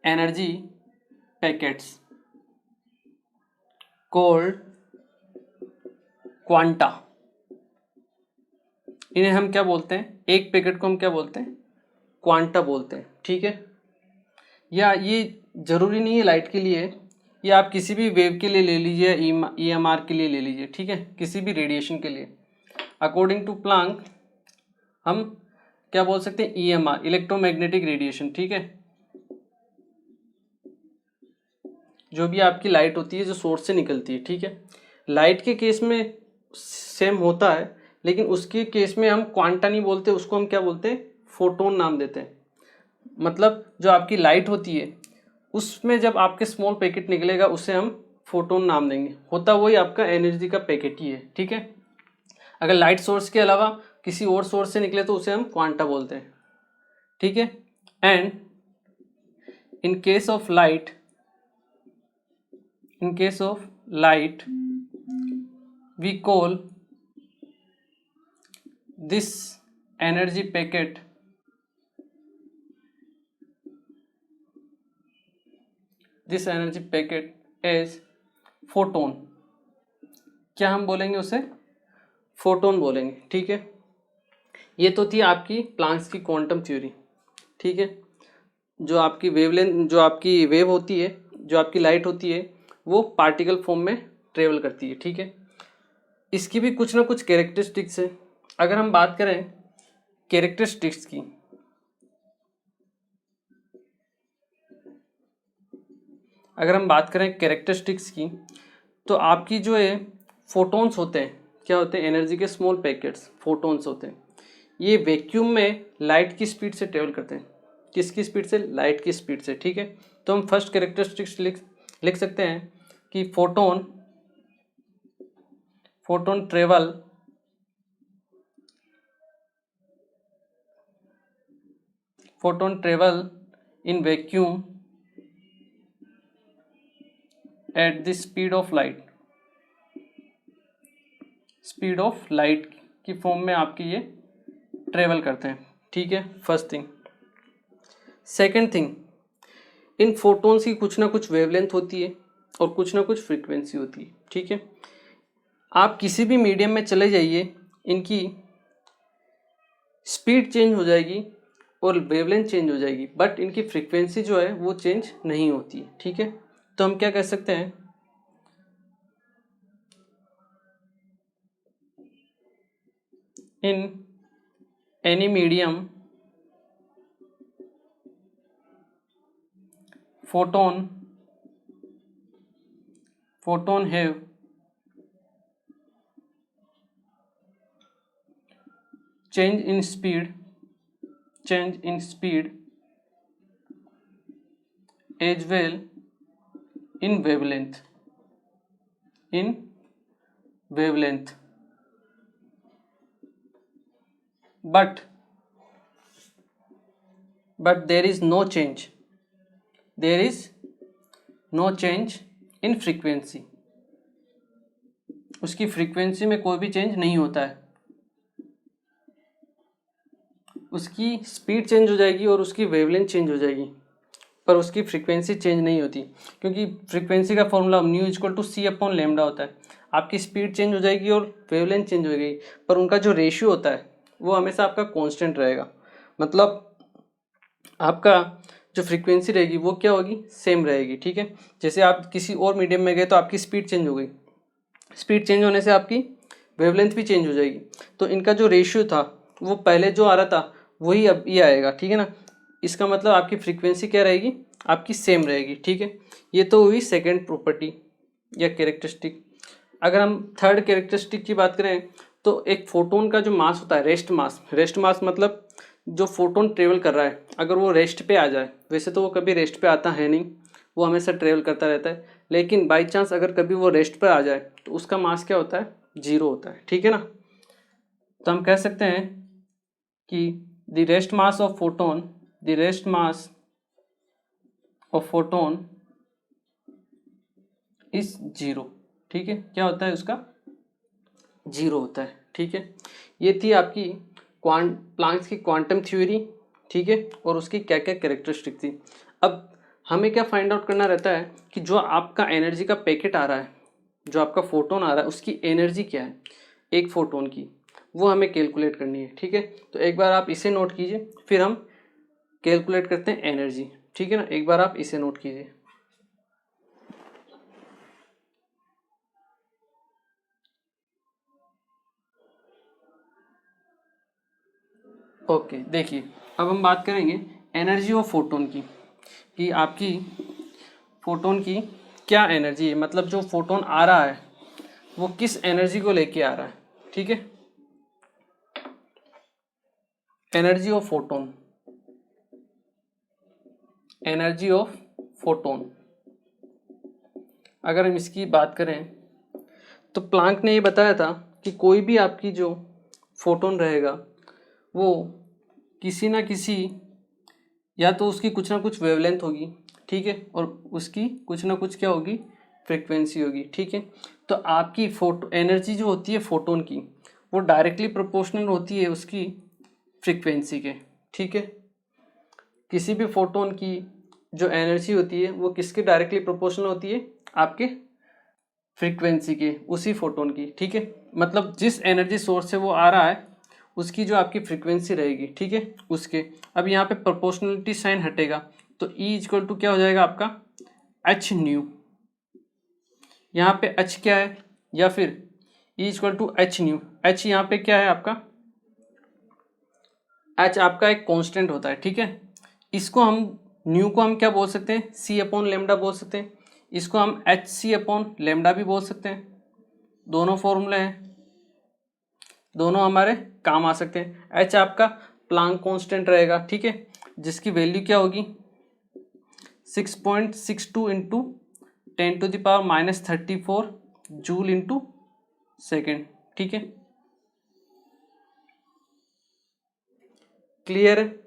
energy packets called quanta. इन्हें हम क्या बोलते हैं, एक पैकेट को हम क्या बोलते हैं, क्वांटा बोलते हैं, ठीक है। या ये जरूरी नहीं है लाइट के लिए, या आप किसी भी वेव के लिए ले लीजिए, EMR के लिए ले लीजिए, ठीक है, किसी भी रेडिएशन के लिए। अकॉर्डिंग टू प्लांक हम क्या बोल सकते हैं, EMR, इलेक्ट्रोमैग्नेटिक रेडिएशन, ठीक है। जो भी आपकी लाइट होती है जो सोर्स से निकलती है, ठीक है। लाइट के केस में सेम होता है, लेकिन उसके केस में हम क्वांटा नहीं बोलते, उसको हम क्या बोलते हैं, फोटोन नाम देते हैं। मतलब जो आपकी लाइट होती है उसमें जब आपके स्मॉल पैकेट निकलेगा उसे हम फोटोन नाम देंगे। होता वही आपका एनर्जी का पैकेट ही है, ठीक है। अगर लाइट सोर्स के अलावा किसी और सोर्स से निकले तो उसे हम क्वांटा बोलते हैं, ठीक है। And in case of light we call this energy packet as photon। क्या हम बोलेंगे उसे, फोटोन बोलेंगे, ठीक है। ये तो थी आपकी प्लांक्स की क्वांटम थ्योरी, ठीक है। जो आपकी वेवलेंथ, जो आपकी वेव होती है, जो आपकी लाइट होती है, वो पार्टिकल फॉर्म में ट्रेवल करती है, ठीक है। इसकी भी कुछ ना कुछ कैरेक्टरिस्टिक्स है। अगर हम बात करें कैरेक्टरिस्टिक्स की, तो आपकी जो है फोटोन्स होते हैं, क्या होते हैं, एनर्जी के स्मॉल पैकेट्स, फोटोन्स होते हैं। ये वैक्यूम में लाइट की स्पीड से ट्रेवल करते हैं। किसकी स्पीड से? लाइट की स्पीड से, ठीक है। तो हम फर्स्ट कैरेक्टरिस्टिक्स लिख सकते हैं कि photon travel in vacuum at the speed of light की फॉर्म में आपकी ये ट्रेवल करते हैं, ठीक है, फर्स्ट थिंग। सेकंड थिंग, इन फोटोन्स की कुछ ना कुछ वेवलेंथ होती है, और कुछ ना कुछ फ्रीक्वेंसी होती है, ठीक है। आप किसी भी मीडियम में चले जाइए, इनकी स्पीड चेंज हो जाएगी और वेवलेंथ चेंज हो जाएगी, बट इनकी फ्रीक्वेंसी जो है वो चेंज नहीं होती है, ठीक है। तो हम क्या कह सकते हैं, in any medium photon have change in speed as well in wavelength but there is no change in frequency। उसकी फ्रीक्वेंसी में कोई भी चेंज नहीं होता है, उसकी स्पीड चेंज हो जाएगी और उसकी वेवलेंथ चेंज हो जाएगी, पर उसकी फ्रीक्वेंसी चेंज नहीं होती, क्योंकि फ्रीक्वेंसी का formula mu equal to C upon lambda होता है। आपकी स्पीड चेंज हो जाएगी और वेवलेंथ चेंज हो जाएगी, पर उनका जो रेशियो होता है वो हमेशा आपका कांस्टेंट रहेगा। मतलब आपका जो फ्रीक्वेंसी रहेगी वो क्या होगी, सेम रहेगी, ठीक है। जैसे आप किसी और मीडियम में गए तो आपकी स्पीड चेंज हो गई, स्पीड चेंज होने से आपकी वेवलेंथ भी चेंज हो जाएगी। तो इनका जो रेशियो था वो पहले जो आ रहा था वही अब ये आएगा, ठीक है ना। इसका मतलब आपकी फ्रीक्वेंसी क्या रहेगी, आपकी सेम रहेगी, ठीक है। ये तो हुई सेकेंड प्रॉपर्टी या कैरेक्टरिस्टिक। अगर हम थर्ड कैरेक्टरिस्टिक की बात करें तो एक फोटोन का जो मास होता है, रेस्ट मास मतलब जो फोटोन ट्रेवल कर रहा है, अगर वो रेस्ट पे आ जाए, वैसे तो वो कभी रेस्ट पे आता है नहीं, वो हमेशा ट्रेवल करता रहता है, लेकिन बाई चांस अगर कभी वो रेस्ट पर आ जाए तो उसका मास क्या होता है, 0 होता है, ठीक है ना। तो हम कह सकते हैं कि the rest mass of photon is 0, ठीक है। क्या होता है उसका, 0 होता है, ठीक है। ये थी आपकी प्लांक्स की क्वांटम थ्योरी, ठीक है, और उसकी क्या क्या कैरेक्टरिस्टिक थी। अब हमें क्या फाइंड आउट करना रहता है कि जो आपका एनर्जी का पैकेट आ रहा है, जो आपका फोटोन आ रहा है, उसकी एनर्जी क्या है एक फोटोन की, वो हमें कैलकुलेट करनी है, ठीक है। तो एक बार आप इसे नोट कीजिए, फिर हम कैलकुलेट करते हैं एनर्जी, ठीक है ना। एक बार आप इसे नोट कीजिए। ओके, देखिए अब हम बात करेंगे एनर्जी ऑफ फोटोन की, कि आपकी फोटोन की क्या एनर्जी है, मतलब जो फोटोन आ रहा है वो किस एनर्जी को लेके आ रहा है, ठीक है। एनर्जी ऑफ फोटोन, अगर हम इसकी बात करें तो प्लांक ने ये बताया था कि कोई भी आपकी जो फोटोन रहेगा वो किसी ना किसी, या तो उसकी कुछ ना कुछ वेवलेंथ होगी, ठीक है, और उसकी कुछ ना कुछ क्या होगी, फ्रीक्वेंसी होगी, ठीक है। तो आपकी फोटो एनर्जी जो होती है फोटोन की, वो डायरेक्टली प्रोपोर्शनल होती है उसकी फ्रीक्वेंसी के, ठीक है। किसी भी फोटोन की जो एनर्जी होती है वो किसके डायरेक्टली प्रोपोर्शनल होती है, आपके फ्रीक्वेंसी के, उसी फोटोन की, ठीक है। मतलब जिस एनर्जी सोर्स से वो आ रहा है उसकी जो आपकी फ्रीक्वेंसी रहेगी, ठीक है, उसके। अब यहाँ पे प्रोपोर्शनलिटी साइन हटेगा तो E इक्वल टू क्या हो जाएगा आपका, एच न्यू। यहाँ पे एच क्या है, या फिर E equal to H nu. H यहाँ पे क्या है आपका, एच आपका एक कांस्टेंट होता है, ठीक है। इसको हम न्यू को हम क्या बोल सकते हैं, सी अपॉन लेमडा बोल सकते हैं। इसको हम एच सी अपॉन लेमडा भी बोल सकते हैं। दोनों फॉर्मूले हैं, दोनों हमारे काम आ सकते हैं। एच आपका प्लांक कांस्टेंट रहेगा, ठीक है, जिसकी वैल्यू क्या होगी 6.62 इंटू 10⁻⁻34 जूल इंटू सेकेंड, ठीक है। क्लियर है।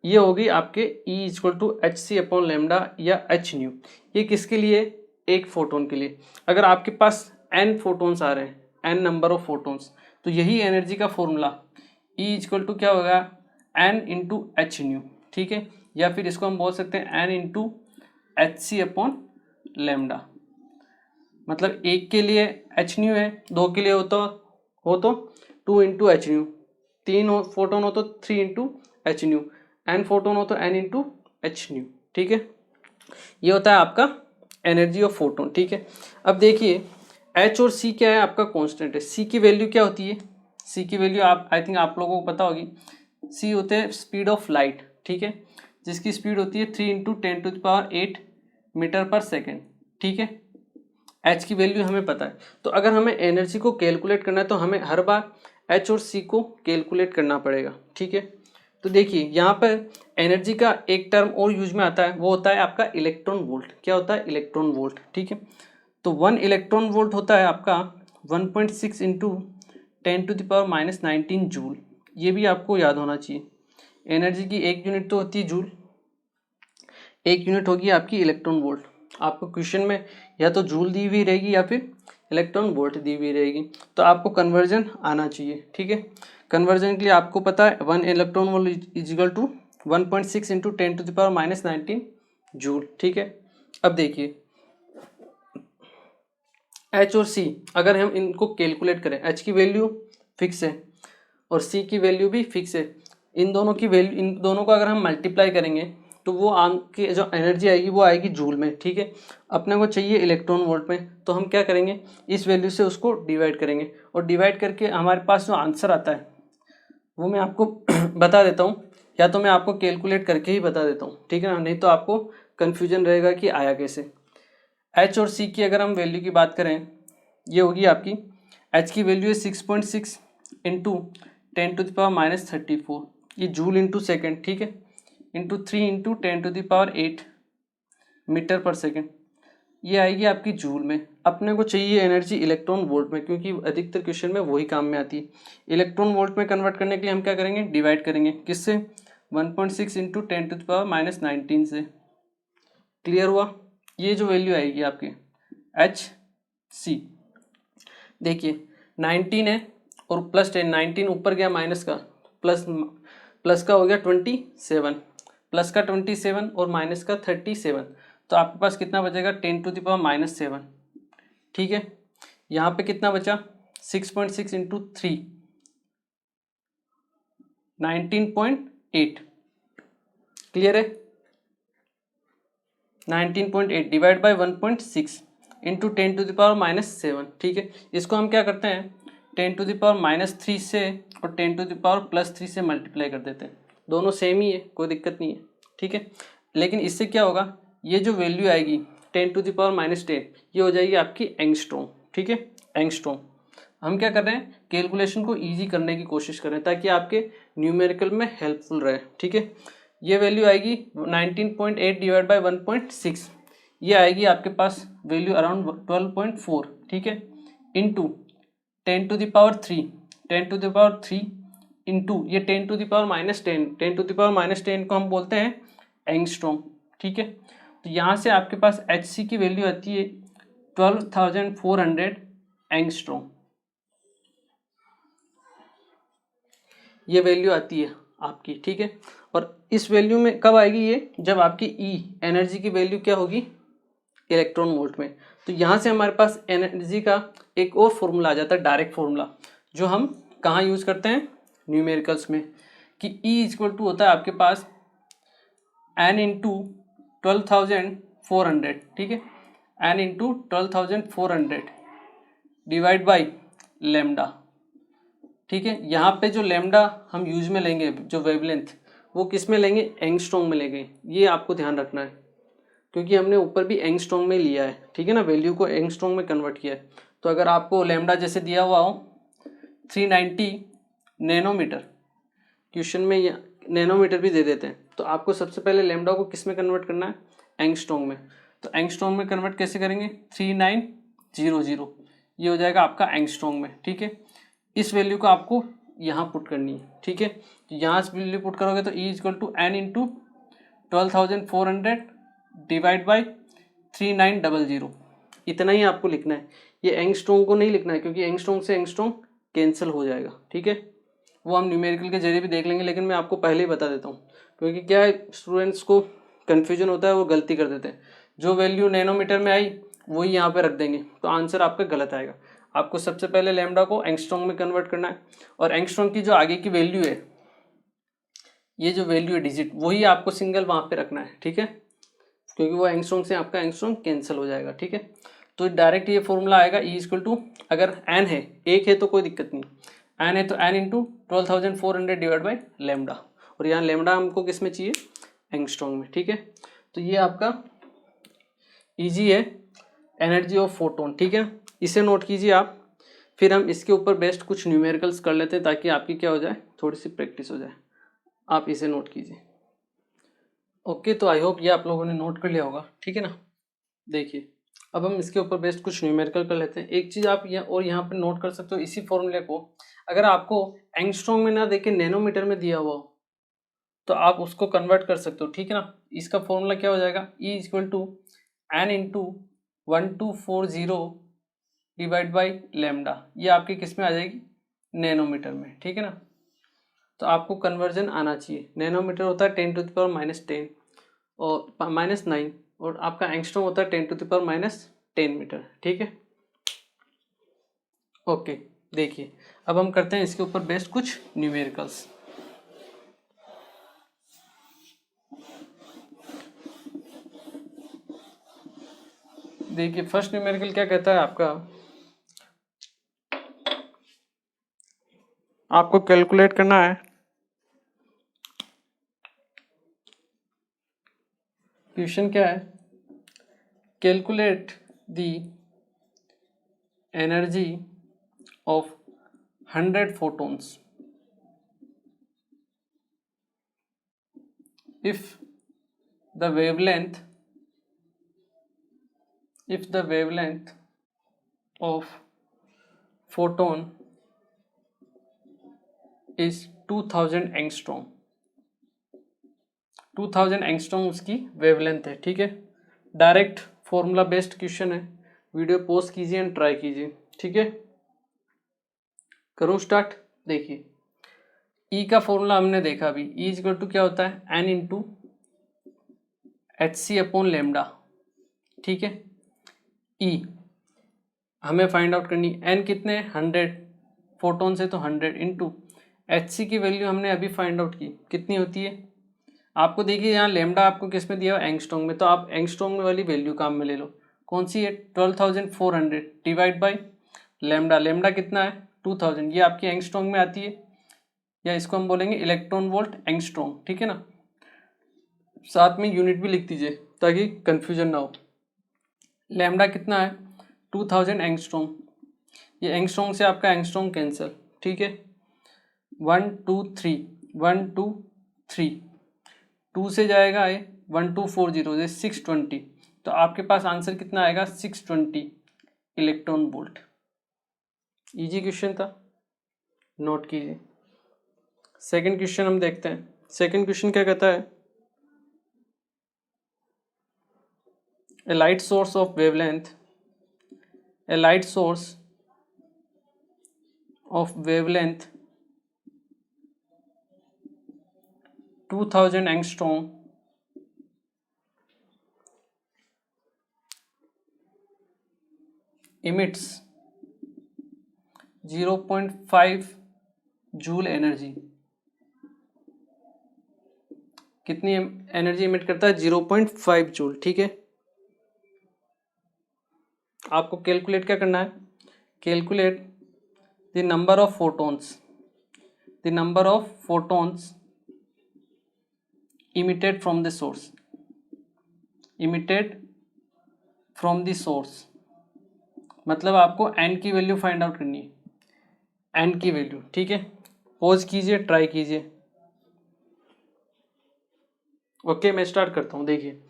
ये होगी आपके E equal to H C upon lambda या एच न्यू। ये किसके लिए, एक फोटोन के लिए। अगर आपके पास n फोटोन्स आ रहे हैं, n नंबर ऑफ फोटोन्स, तो यही एनर्जी का फॉर्मूला E इक्वल टू क्या होगा, n इंटू एच न्यू, ठीक है। या फिर इसको हम बोल सकते हैं n into H C upon lambda, मतलब एक के लिए एच न्यू है, दो के लिए हो तो 2 इंटू एच न्यू, तीन फोटोन हो तो 3 into H nu, N photon हो तो एन इंटू एच न्यू। ठीक है, ये होता है आपका एनर्जी ऑफ फोटोन। ठीक है, अब देखिए एच और सी क्या है, आपका कांस्टेंट है। सी की वैल्यू क्या होती है, सी की वैल्यू आप आई थिंक आप लोगों को पता होगी, सी होते हैं स्पीड ऑफ लाइट। ठीक है, जिसकी स्पीड होती है 3 इंटू 10⁸ मीटर पर सेकेंड। ठीक है, एच की वैल्यू हमें पता है, तो अगर हमें एनर्जी को कैलकुलेट करना है तो हमें हर बार एच और सी को कैलकुलेट करना पड़ेगा। ठीक है, तो देखिए यहाँ पर एनर्जी का एक टर्म और यूज में आता है, वो होता है आपका इलेक्ट्रॉन वोल्ट। क्या होता है, इलेक्ट्रॉन वोल्ट। ठीक है, तो 1 इलेक्ट्रॉन वोल्ट होता है आपका 1.6 इंटू 10⁻⁻19 जूल। ये भी आपको याद होना चाहिए। एनर्जी की एक यूनिट तो होती है जूल, एक यूनिट होगी आपकी इलेक्ट्रॉन वोल्ट। आपको क्वेश्चन में या तो जूल दी हुई रहेगी या फिर इलेक्ट्रॉन वोल्ट दी हुई रहेगी, तो आपको कन्वर्जन आना चाहिए। ठीक है, कन्वर्जन के लिए आपको पता है 1 electron volt equal to 1.6 into 10⁻⁻19 joule. ठीक है, अब देखिए एच और सी अगर हम इनको कैलकुलेट करें, एच की वैल्यू फिक्स है और सी की वैल्यू भी फिक्स है, इन दोनों की वैल्यू, इन दोनों को अगर हम मल्टीप्लाई करेंगे तो वो आम की जो एनर्जी आएगी वो आएगी जूल में। ठीक है, अपने को चाहिए इलेक्ट्रॉन वोल्ट में, तो हम क्या करेंगे, इस वैल्यू से उसको डिवाइड करेंगे और डिवाइड करके हमारे पास जो आंसर आता है वो मैं आपको बता देता हूँ, या तो मैं आपको कैलकुलेट करके ही बता देता हूँ। ठीक है ना, नहीं तो आपको कन्फ्यूजन रहेगा कि आया कैसे। एच और सी की अगर हम वैल्यू की बात करें, ये होगी आपकी, एच की वैल्यू है 6.6 इंटू 10⁻⁻34, ये जूल इंटू सेकेंड। ठीक है, इंटू 3 इंटू 10⁸ मीटर पर सेकेंड, ये आएगी आपकी जूल में। अपने को चाहिए एनर्जी इलेक्ट्रॉन वोल्ट में, क्योंकि अधिकतर क्वेश्चन में वही काम में आती है। इलेक्ट्रॉन वोल्ट में कन्वर्ट करने के लिए हम क्या करेंगे, डिवाइड करेंगे, किससे, 1.6 इंटू 10⁻⁻19 से। क्लियर हुआ, ये जो वैल्यू आएगी आपकी एच सी, देखिए 19 है और प्लस 10, 19 ऊपर गया माइनस का, प्लस का हो गया 27, प्लस का 27 और माइनस का 37, तो आपके पास कितना बचेगा 10⁻⁻7। ठीक है, यहाँ पे कितना बचा 6.6 इंटू 3, 19.8। क्लियर है, 19.8 डिवाइड बाई 1.6 इंटू 10⁻⁻7। ठीक है, इसको हम क्या करते हैं 10⁻³ से और 10⁻+3 से मल्टीप्लाई कर देते हैं, दोनों सेम ही है, कोई दिक्कत नहीं है। ठीक है, लेकिन इससे क्या होगा, ये जो वैल्यू आएगी 10⁻10 ये हो जाएगी आपकी एंगस्ट्रॉम। ठीक है, एंगस्ट्रॉम। हम क्या कर रहे हैं, कैलकुलेशन को ईजी करने की कोशिश कर रहे हैं ताकि आपके न्यूमेरिकल में हेल्पफुल रहे। ठीक है, ये वैल्यू आएगी 19.8 डिवाइड बाई 1.6, ये आएगी आपके पास वैल्यू अराउंड 12.4। ठीक है, इंटू 10⁻³ 10⁻³ इंटू ये 10⁻−10 10⁻−10 को हम बोलते हैं एंगस्ट्रॉम। ठीक है, तो यहाँ से आपके पास एच सी की वैल्यू आती है 12,400 एंगस्ट्रॉम, ये वैल्यू आती है आपकी। ठीक है, और इस वैल्यू में कब आएगी ये, जब आपकी ई एनर्जी की वैल्यू क्या होगी इलेक्ट्रॉन वोल्ट में। तो यहाँ से हमारे पास एनर्जी का एक और फॉर्मूला आ जाता है, डायरेक्ट फॉर्मूला, जो हम कहाँ यूज़ करते हैं न्यूमेरिकल्स में, कि ई इक्वल टू होता है आपके पास एन इंटू 12,400। ठीक है, N into 12,400 divide by lambda. ठीक है, यहाँ पे जो लेमडा हम यूज में लेंगे, जो वेवलेंथ, वो किस में लेंगे, एंगस्ट्रॉम में लेंगे। ये आपको ध्यान रखना है, क्योंकि हमने ऊपर भी एंगस्ट्रॉम में लिया है। ठीक है ना, वैल्यू को एंगस्ट्रॉम में कन्वर्ट किया है। तो अगर आपको लेमडा जैसे दिया हुआ हो 390 नैनोमीटर, क्वेश्चन में नैनोमीटर भी दे देते हैं, तो आपको सबसे पहले लेमडा को किस में कन्वर्ट करना है, एंगस्ट्रॉम में। तो एंगस्ट्रॉम में कन्वर्ट कैसे करेंगे, 3900, ये हो जाएगा आपका एंगस्ट्रॉम में। ठीक है, इस वैल्यू को आपको यहाँ पुट करनी है। ठीक है, तो यहाँ से वैल्यू पुट करोगे तो E equal to N into 12,400 divide by 3900, इतना ही आपको लिखना है। ये एंगस्ट्रॉम को नहीं लिखना है, क्योंकि एंगस्ट्रॉम से एंगस्ट्रॉम कैंसिल हो जाएगा। ठीक है, वो हम न्यूमेरिकल के जरिए भी देख लेंगे, लेकिन मैं आपको पहले ही बता देता हूँ, क्योंकि क्या है स्टूडेंट्स को कन्फ्यूजन होता है, वो गलती कर देते हैं। जो वैल्यू नैनोमीटर में आई वही यहाँ पे रख देंगे, तो आंसर आपका गलत आएगा। आपको सबसे पहले लैम्डा को एंगस्ट्रॉम में कन्वर्ट करना है, और एंगस्ट्रॉम की जो आगे की वैल्यू है, ये जो वैल्यू है डिजिट, वही आपको सिंगल वहाँ पे रखना है, ठीक है, क्योंकि वो एंगस्ट्रॉम से आपका एंगस्ट्रॉम कैंसिल हो जाएगा, ठीक है। तो डायरेक्ट ये फॉर्मूला आएगा E इक्वल टू, अगर एन है, एक है तो कोई दिक्कत नहीं, एन है तो N into 12,400 divide by lambda, और यहाँ लेमडा हमको किस में चाहिए, एंगस्ट्रॉम में, ठीक है। तो ये आपका ईजी है, एनर्जी ऑफ फोटोन, ठीक है, इसे नोट कीजिए आप। फिर हम इसके ऊपर बेस्ड कुछ न्यूमेरिकल्स कर लेते हैं ताकि आपकी क्या हो जाए, थोड़ी सी प्रैक्टिस हो जाए। आप इसे नोट कीजिए। ओके, तो आई होप ये आप लोगों ने नोट कर लिया होगा, ठीक है ना। देखिए अब हम इसके ऊपर बेस्ड कुछ न्यूमेरिकल कर लेते हैं। एक चीज़ आप यहाँ पर नोट कर सकते हो, इसी फॉर्मूले को अगर आपको एंगस्ट्रॉम में ना देके नैनोमीटर में दिया हुआ हो तो आप उसको कन्वर्ट कर सकते हो, ठीक है ना। इसका फॉर्मूला क्या हो जाएगा, E equal to N into 1240 divide by lambda, ये आपकी किस में आ जाएगी, नैनोमीटर में, ठीक है ना। तो आपको कन्वर्जन आना चाहिए, नैनोमीटर होता है 10⁻⁻10 और -9, और आपका एंगस्ट्रॉम होता है 10⁻⁻10 मीटर, ठीक है। ओके, देखिए अब हम करते हैं इसके ऊपर बेस्ड कुछ न्यूमेरिकल्स। देखिए फर्स्ट न्यूमेरिकल क्या कहता है आपका, आपको कैलकुलेट करना है, क्वेश्चन क्या है, calculate the energy of 100 photons if the wavelength of photon is 2000 angstrom. 2000 angstrom उसकी वेवलेंथ है, ठीक है। डायरेक्ट फॉर्मूला बेस्ड क्वेश्चन है, वीडियो पॉज कीजिए एंड ट्राई कीजिए, ठीक है। करूँ स्टार्ट। देखिए E का फॉर्मूला हमने देखा अभी, E इक्वल टू क्या होता है, N into HC upon lambda, ठीक है। E हमें फाइंड आउट करनी, N कितने 100 फोटोन से, तो 100 इंटू HC की वैल्यू हमने अभी फाइंड आउट की, कितनी होती है आपको, देखिए यहाँ लेमडा आपको किस में दिया हुआ, एंगस्ट्रॉम में, तो आप एंगस्ट्रॉम वाली वैल्यू काम में ले लो, कौन सी है 12,400 डिवाइड बाई लेमडा, लेमडा कितना है 2000, ये आपकी एंगस्ट्रॉम में आती है, या इसको हम बोलेंगे इलेक्ट्रॉन वोल्ट एंगस्ट्रॉम, ठीक है ना। साथ में यूनिट भी लिख दीजिए ताकि कंफ्यूजन ना हो। लेमडा कितना है 2000 एंगस्ट्रॉम, ये एंगस्ट्रॉम से आपका एंगस्ट्रॉम कैंसिल, ठीक है। 1 2 3 1 2 3 2 से जाएगा ये 1240 से 620, तो आपके पास आंसर कितना आएगा 620 इलेक्ट्रॉन वोल्ट। इजी क्वेश्चन था, नोट कीजिए। सेकंड क्वेश्चन हम देखते हैं। सेकंड क्वेश्चन क्या कहता है, a light source of wavelength 2000 angstrom emits 0.5 joule energy, कितनी एनर्जी इमिट करता है 0.5 जूल, ठीक है। आपको कैलकुलेट क्या करना है, calculate the number of photons emitted from the source, मतलब आपको n की वैल्यू फाइंड आउट करनी है, n की वैल्यू, ठीक है। पॉज कीजिए, ट्राई कीजिए। ओके, मैं स्टार्ट करता हूँ। देखिए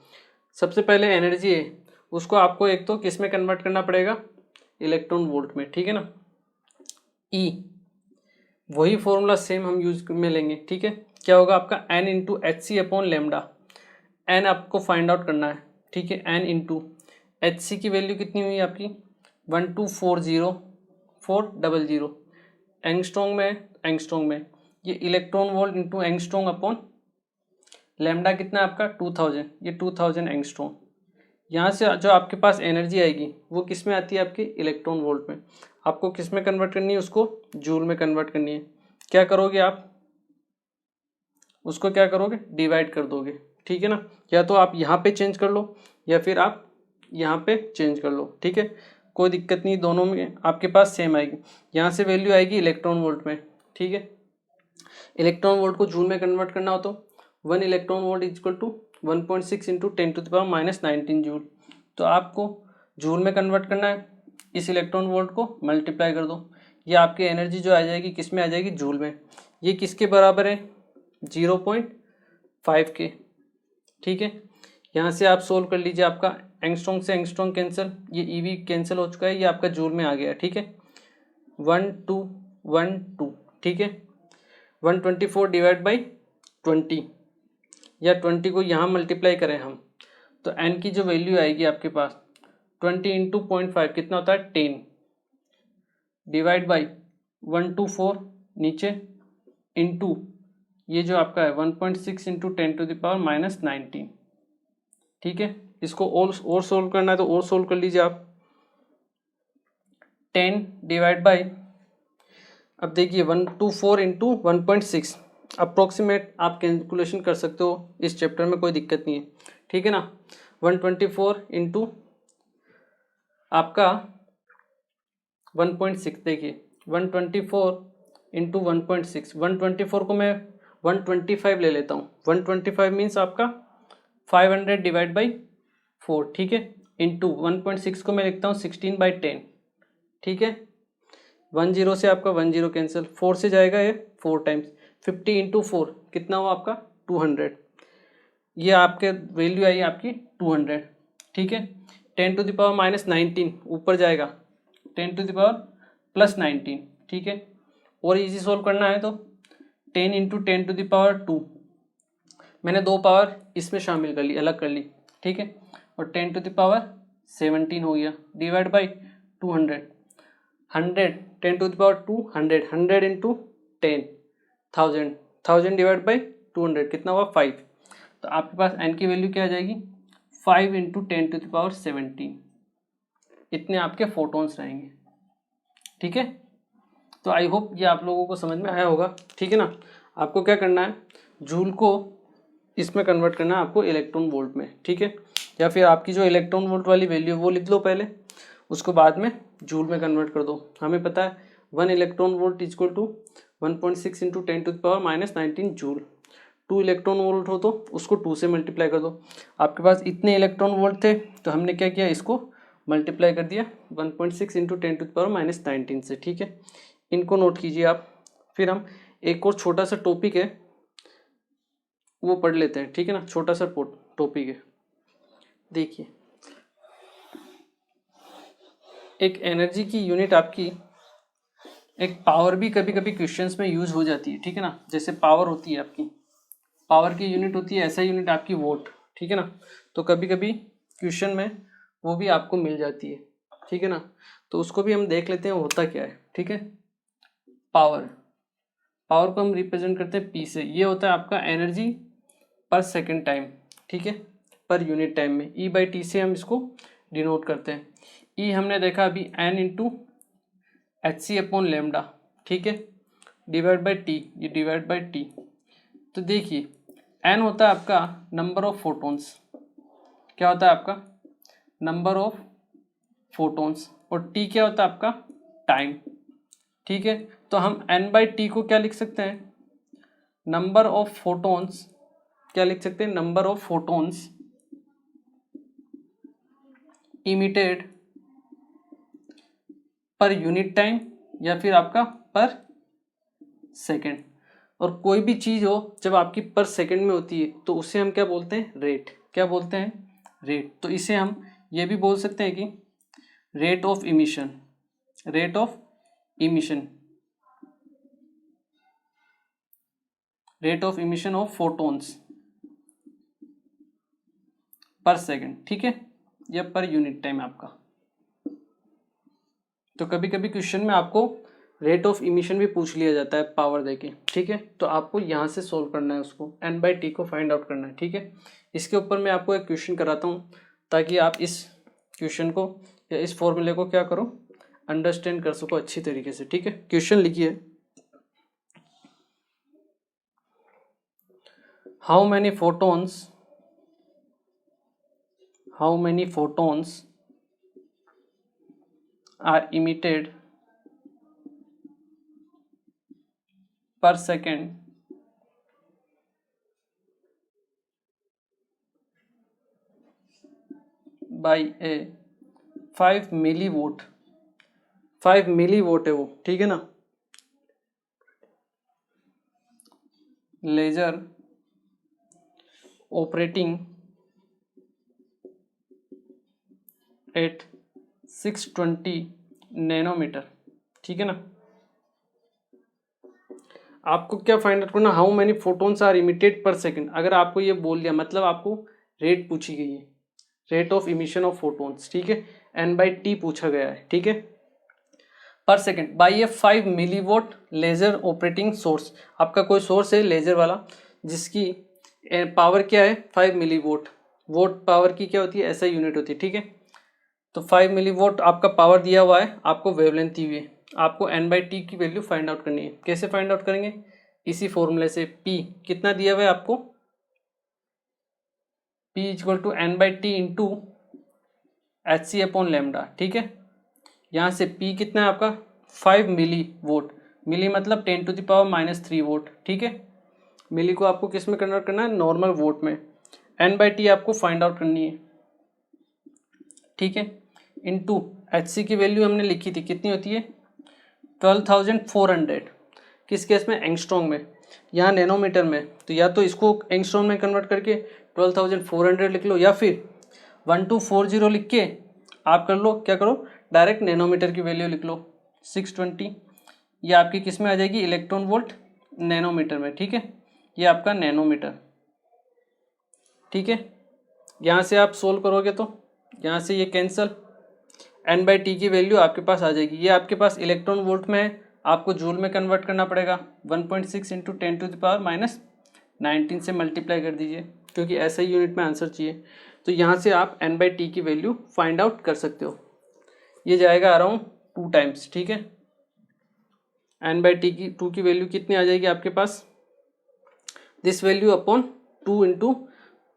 सबसे पहले एनर्जी है, उसको आपको एक तो किस में कन्वर्ट करना पड़ेगा, इलेक्ट्रॉन वोल्ट में, ठीक है ना। E वही फॉर्मूला सेम हम यूज में लेंगे, ठीक है। क्या होगा आपका N into HC upon lambda, N आपको फाइंड आउट करना है, ठीक है। N इंटू HC की वैल्यू कितनी हुई आपकी 1240400 एंगस्ट्रॉन्ग में ये electron volt into angstrom upon lambda कितना है आपका 2000, ये 2000 एंगस्ट्रॉम, यहाँ से जो आपके पास एनर्जी आएगी वो किस में आती है, आपके इलेक्ट्रॉन वोल्ट में। आपको किस में कन्वर्ट करनी है, उसको जूल में कन्वर्ट करनी है। क्या करोगे आप, उसको क्या करोगे, डिवाइड कर दोगे, ठीक है ना। या तो आप यहाँ पे चेंज कर लो या फिर आप यहाँ पे चेंज कर लो, ठीक है, कोई दिक्कत नहीं, दोनों में आपके पास सेम आएगी। यहाँ से वैल्यू आएगी इलेक्ट्रॉन वोल्ट में, ठीक है। इलेक्ट्रॉन वोल्ट को जूल में कन्वर्ट करना हो तो 1 electron volt is equal to 1.6 into 10⁻⁻19 joule. तो आपको जूल में कन्वर्ट करना है, इस इलेक्ट्रॉन वोल्ट को मल्टीप्लाई कर दो, ये आपकी एनर्जी जो आ जाएगी किस में आ जाएगी, जूल में। ये किसके बराबर है, 0.5 के, ठीक है। यहाँ से आप सोल्व कर लीजिए, आपका एंगस्ट्रॉन्ग से एंगस्ट्रॉन्ग कैंसिल, ये ईवी कैंसिल हो चुका है, ये आपका जूल में आ गया, ठीक है। 1 2 1 2, ठीक है। 124 डिवाइड बाई 20 या 20 को यहाँ मल्टीप्लाई करें हम तो n की जो वैल्यू आएगी आपके पास 20 इंटू 0.5 कितना होता है 10 डिवाइड बाई 124 नीचे इंटू ये जो आपका है 1.6 इंटू 10⁻⁻19, ठीक है। इसको और सोल्व करना है तो और सोल्व कर लीजिए आप। 10 डिवाइड बाई, अब देखिए 124 इंटू 1.6 अप्रोक्सीमेट आप कैलकुलेशन कर सकते हो, इस चैप्टर में कोई दिक्कत नहीं है, ठीक है ना। 124 इंटू आपका 1.6, देखिए 124 इंटू 1.6, 124 को मैं 125 ले लेता हूँ, 125 मीन्स आपका 500 डिवाइड बाई 4, ठीक है, इंटू 1.6 को मैं लिखता हूँ 16/10, ठीक है। 10 से आपका 10 कैंसिल, 4 से जाएगा ये 4 टाइम्स, 50 इंटू 4 कितना हुआ आपका 200, ये आपके वैल्यू आई आपकी 200, ठीक है। 10⁻⁻19 ऊपर जाएगा 10⁻+19, ठीक है। और इजी सोल्व करना है तो 10 इंटू 10⁻2, मैंने 2 पावर इसमें शामिल कर ली, अलग कर ली, ठीक है। और 10⁻17 हो गया divide by 200, 100 10⁻2 100, 100 into 10 1000, 1000 divide by 200 कितना हुआ 5। तो आपके पास n की वैल्यू क्या आ जाएगी 5 इंटू 10⁻17, इतने आपके फोटोन्स रहेंगे, ठीक है। तो आई होप ये आप लोगों को समझ में आया होगा, ठीक है ना। आपको क्या करना है, जूल को इसमें कन्वर्ट करना है आपको इलेक्ट्रॉन वोल्ट में, ठीक है। या फिर आपकी जो इलेक्ट्रॉन वोल्ट वाली वैल्यू वो लिख लो पहले, उसको बाद में जूल में कन्वर्ट कर दो। हमें पता है 1 electron volt is equal to 1.6 into 10⁻⁻19 joule. 2 electron volt हो तो उसको 2 से मल्टीप्लाई कर दो। आपके पास इतने इलेक्ट्रॉन वोल्ट थे तो हमने क्या किया, इसको मल्टीप्लाई कर दिया 1.6 इंटू 10⁻⁻19 से, ठीक है। इनको नोट कीजिए आप। फिर हम एक और छोटा सा टॉपिक है वो पढ़ लेते हैं, ठीक है ना। छोटा सा टॉपिक है, देखिए एक एनर्जी की यूनिट आपकी, एक पावर भी कभी कभी क्वेश्चंस में यूज हो जाती है, ठीक है ना। जैसे पावर होती है आपकी, पावर की यूनिट होती है ऐसा यूनिट आपकी वोट, ठीक है ना। तो कभी कभी क्वेश्चन में वो भी आपको मिल जाती है, ठीक है ना। तो उसको भी हम देख लेते हैं होता क्या है, ठीक है। पावर को हम रिप्रेजेंट करते हैं पी से, ये होता है आपका एनर्जी पर सेकेंड टाइम, ठीक है, पर यूनिट टाइम में। E/T से हम इसको डिनोट करते हैं। E हमने देखा अभी N इंटू hc/λ, ठीक है, डिवाइड बाई T, ये डिवाइड बाई T। तो देखिए N होता है आपका नंबर ऑफ फोटोन्स, क्या होता है आपका नंबर ऑफ फोटोन्स, और T क्या होता है आपका टाइम, ठीक है। तो हम N/T को क्या लिख सकते हैं, नंबर ऑफ फोटोन्स, क्या लिख सकते हैं, number of photons emitted per unit time या फिर आपका पर सेकेंड। और कोई भी चीज हो जब आपकी पर सेकेंड में होती है तो उसे हम क्या बोलते हैं, रेट, क्या बोलते हैं, रेट। तो इसे हम ये भी बोल सकते हैं कि rate of emission, rate of emission, rate of emission of photons पर सेकेंड, ठीक है, या पर यूनिट टाइम आपका। तो कभी कभी क्वेश्चन में आपको रेट ऑफ इमिशन भी पूछ लिया जाता है पावर देके, ठीक है। तो आपको यहाँ से सोल्व करना है, उसको N/T को फाइंड आउट करना है, ठीक है। इसके ऊपर मैं आपको एक क्वेश्चन कराता हूँ ताकि आप इस क्वेश्चन को या इस फॉर्मूले को क्या करो, अंडरस्टैंड कर सको अच्छी तरीके से। ठीक है, क्वेश्चन लिखिए, how many photons are emitted per second by a 5 milliwatt, 5 milliwatt है वो, ठीक है ना, लेजर ऑपरेटिंग एट 620 नैनोमीटर। ठीक है ना, आपको क्या फाइंड आउट करना, how many photons are emitted per second. अगर आपको ये बोल दिया मतलब आपको रेट पूछी गई है, rate of emission of photons, ठीक है, n/t पूछा गया है, ठीक है, per second by a 5 milliwatt laser operating source. आपका कोई सोर्स है लेजर वाला जिसकी पावर क्या है 5 मिलीवॉट, वोट पावर की क्या होती है ऐसा यूनिट होती है, ठीक है। तो 5 मिलीवॉट आपका पावर दिया हुआ है, आपको वेवलेंथ दी हुई है, आपको n/t की वैल्यू फाइंड आउट करनी है। कैसे फाइंड आउट करेंगे, इसी फॉर्मूले से, p कितना दिया हुआ है आपको, p equal to n/t into hc/λ, ठीक है। यहाँ से p कितना है आपका 5 मिली वोट, मिली मतलब 10⁻³ वोट, ठीक है। मिली को आपको किस में कन्वर्ट करना है, नॉर्मल वोट में। n/t आपको फाइंड आउट करनी है, ठीक है, इनटू hc की वैल्यू हमने लिखी थी, कितनी होती है 12,400, किस केस में, एंगस्ट्रॉन्ग में, यहाँ नैनोमीटर में, तो या तो इसको एंगस्ट्रॉन्ग में कन्वर्ट करके 12,400 लिख लो, या फिर 1240 लिख के आप कर लो, क्या करो, डायरेक्ट नैनोमीटर की वैल्यू लिख लो 620, ये आपकी किस में आ जाएगी, इलेक्ट्रॉन वोल्ट नैनोमीटर में, ठीक है, ये आपका नैनोमीटर, ठीक है। यहाँ से आप सोल्व करोगे तो यहाँ से ये कैंसल, n/t की वैल्यू आपके पास आ जाएगी, ये आपके पास इलेक्ट्रॉन वोल्ट में है, आपको जूल में कन्वर्ट करना पड़ेगा, 1.6 इंटू 10⁻⁻19 से मल्टीप्लाई कर दीजिए, क्योंकि ऐसा ही यूनिट में आंसर चाहिए। तो यहाँ से आप n/t की वैल्यू फाइंड आउट कर सकते हो, ये जाएगा अराउंड 2 टाइम्स, ठीक है। n/t की 2 की वैल्यू कितनी आ जाएगी आपके पास, this value upon 2 into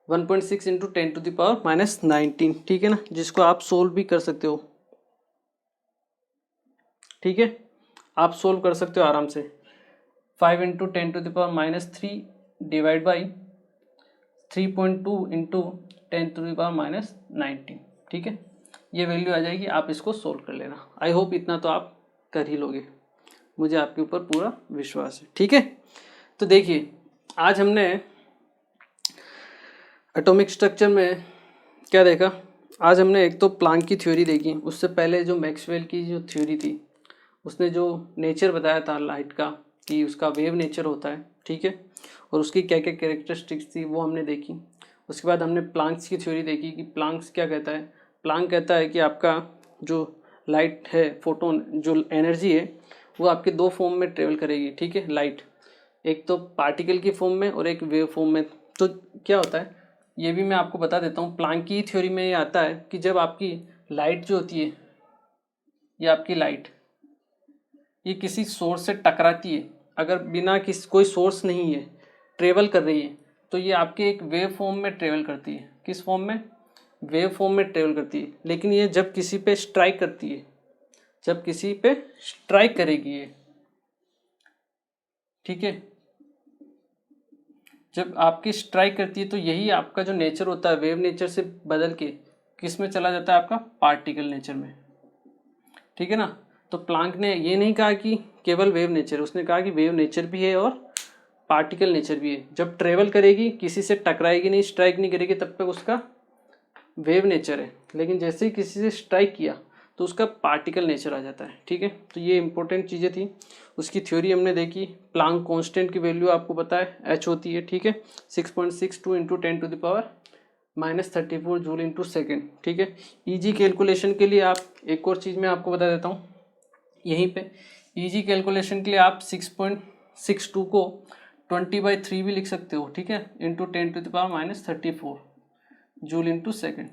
1.6 into 10⁻⁻19, ठीक है ना, जिसको आप सोल्व भी कर सकते हो, ठीक है, आप सोल्व कर सकते हो आराम से। 5 इंटू 10⁻³ डिवाइड बाई 3.2 इंटू 10⁻⁻19, ठीक है, ये वैल्यू आ जाएगी, आप इसको सोल्व कर लेना। आई होप इतना तो आप कर ही लोगे, मुझे आपके ऊपर पूरा विश्वास है, ठीक है। तो देखिए आज हमने एटॉमिक स्ट्रक्चर में क्या देखा, आज हमने एक तो प्लैंक की थ्योरी देखी, उससे पहले जो मैक्सवेल की जो थ्योरी थी उसने जो नेचर बताया था लाइट का, कि उसका वेव नेचर होता है, ठीक है, और उसकी क्या क्या कैरेक्टरिस्टिक्स थी वो हमने देखी। उसके बाद हमने प्लैंक्स की थ्योरी देखी कि प्लैंक्स क्या कहता है, प्लैंक कहता है कि आपका जो लाइट है, फोटोन जो एनर्जी है वो आपके दो फॉर्म में ट्रेवल करेगी, ठीक है, लाइट, एक तो पार्टिकल की फॉर्म में और एक वेव फॉर्म में। तो क्या होता है ये भी मैं आपको बता देता हूँ, प्लैंक की थ्योरी में ये आता है कि जब आपकी लाइट जो होती है, ये आपकी लाइट ये किसी सोर्स से टकराती है, अगर बिना कोई सोर्स नहीं है, ट्रेवल कर रही है, तो ये आपके एक वेव फॉर्म में ट्रेवल करती है, किस फॉर्म में, वेव फॉर्म में ट्रेवल करती है। लेकिन ये जब किसी पे स्ट्राइक करती है, जब किसी पे स्ट्राइक करेगी ये, ठीक है, जब आपकी स्ट्राइक करती है तो यही आपका जो नेचर होता है वेव नेचर से बदल के किस में चला जाता है, आपका पार्टिकल नेचर में, ठीक है ना। तो प्लैंक ने ये नहीं कहा कि केवल वेव नेचर, उसने कहा कि वेव नेचर भी है और पार्टिकल नेचर भी है। जब ट्रेवल करेगी किसी से टकराएगी नहीं, स्ट्राइक नहीं करेगी, तब तक उसका वेव नेचर है, लेकिन जैसे ही किसी से स्ट्राइक किया तो उसका पार्टिकल नेचर आ जाता है, ठीक है। तो ये इंपॉर्टेंट चीज़ें थी, उसकी थ्योरी हमने देखी। प्लैंक कांस्टेंट की वैल्यू आपको पता है h होती है, ठीक है, 6.62 इंटू 10⁻⁻34 जूल इंटू सेकेंड, ठीक है। ईजी कैलकुलेशन के लिए आप एक और चीज़ मैं आपको बता देता हूँ यहीं पे, ईजी कैलकुलेशन के लिए आप 6.62 को 20/3 भी लिख सकते हो, ठीक है, इंटू 10⁻⁻34 जूल इंटू सेकेंड।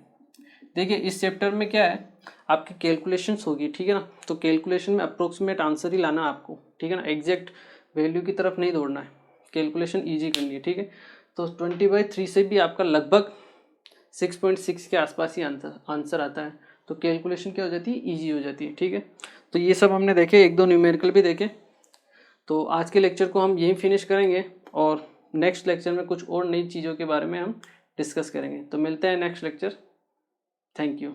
देखिए इस चैप्टर में क्या है, आपकी कैलकुलेशंस होगी, ठीक है ना। तो कैलकुलेशन में अप्रोक्सीमेट आंसर ही लाना आपको, ठीक है ना, एग्जैक्ट वैल्यू की तरफ नहीं दौड़ना है, कैलकुलेशन ईजी करनी है, ठीक है। तो 20/3 से भी आपका लगभग 6.6 के आसपास ही आंसर आता है। तो कैलकुलेशन क्या हो जाती है, ईजी हो जाती है, ठीक है। तो ये सब हमने देखे, एक दो न्यूमेरिकल भी देखे। तो आज के लेक्चर को हम यहीं फिनिश करेंगे और नेक्स्ट लेक्चर में कुछ और नई चीज़ों के बारे में हम डिस्कस करेंगे। तो मिलते हैं नेक्स्ट लेक्चर। Thank you.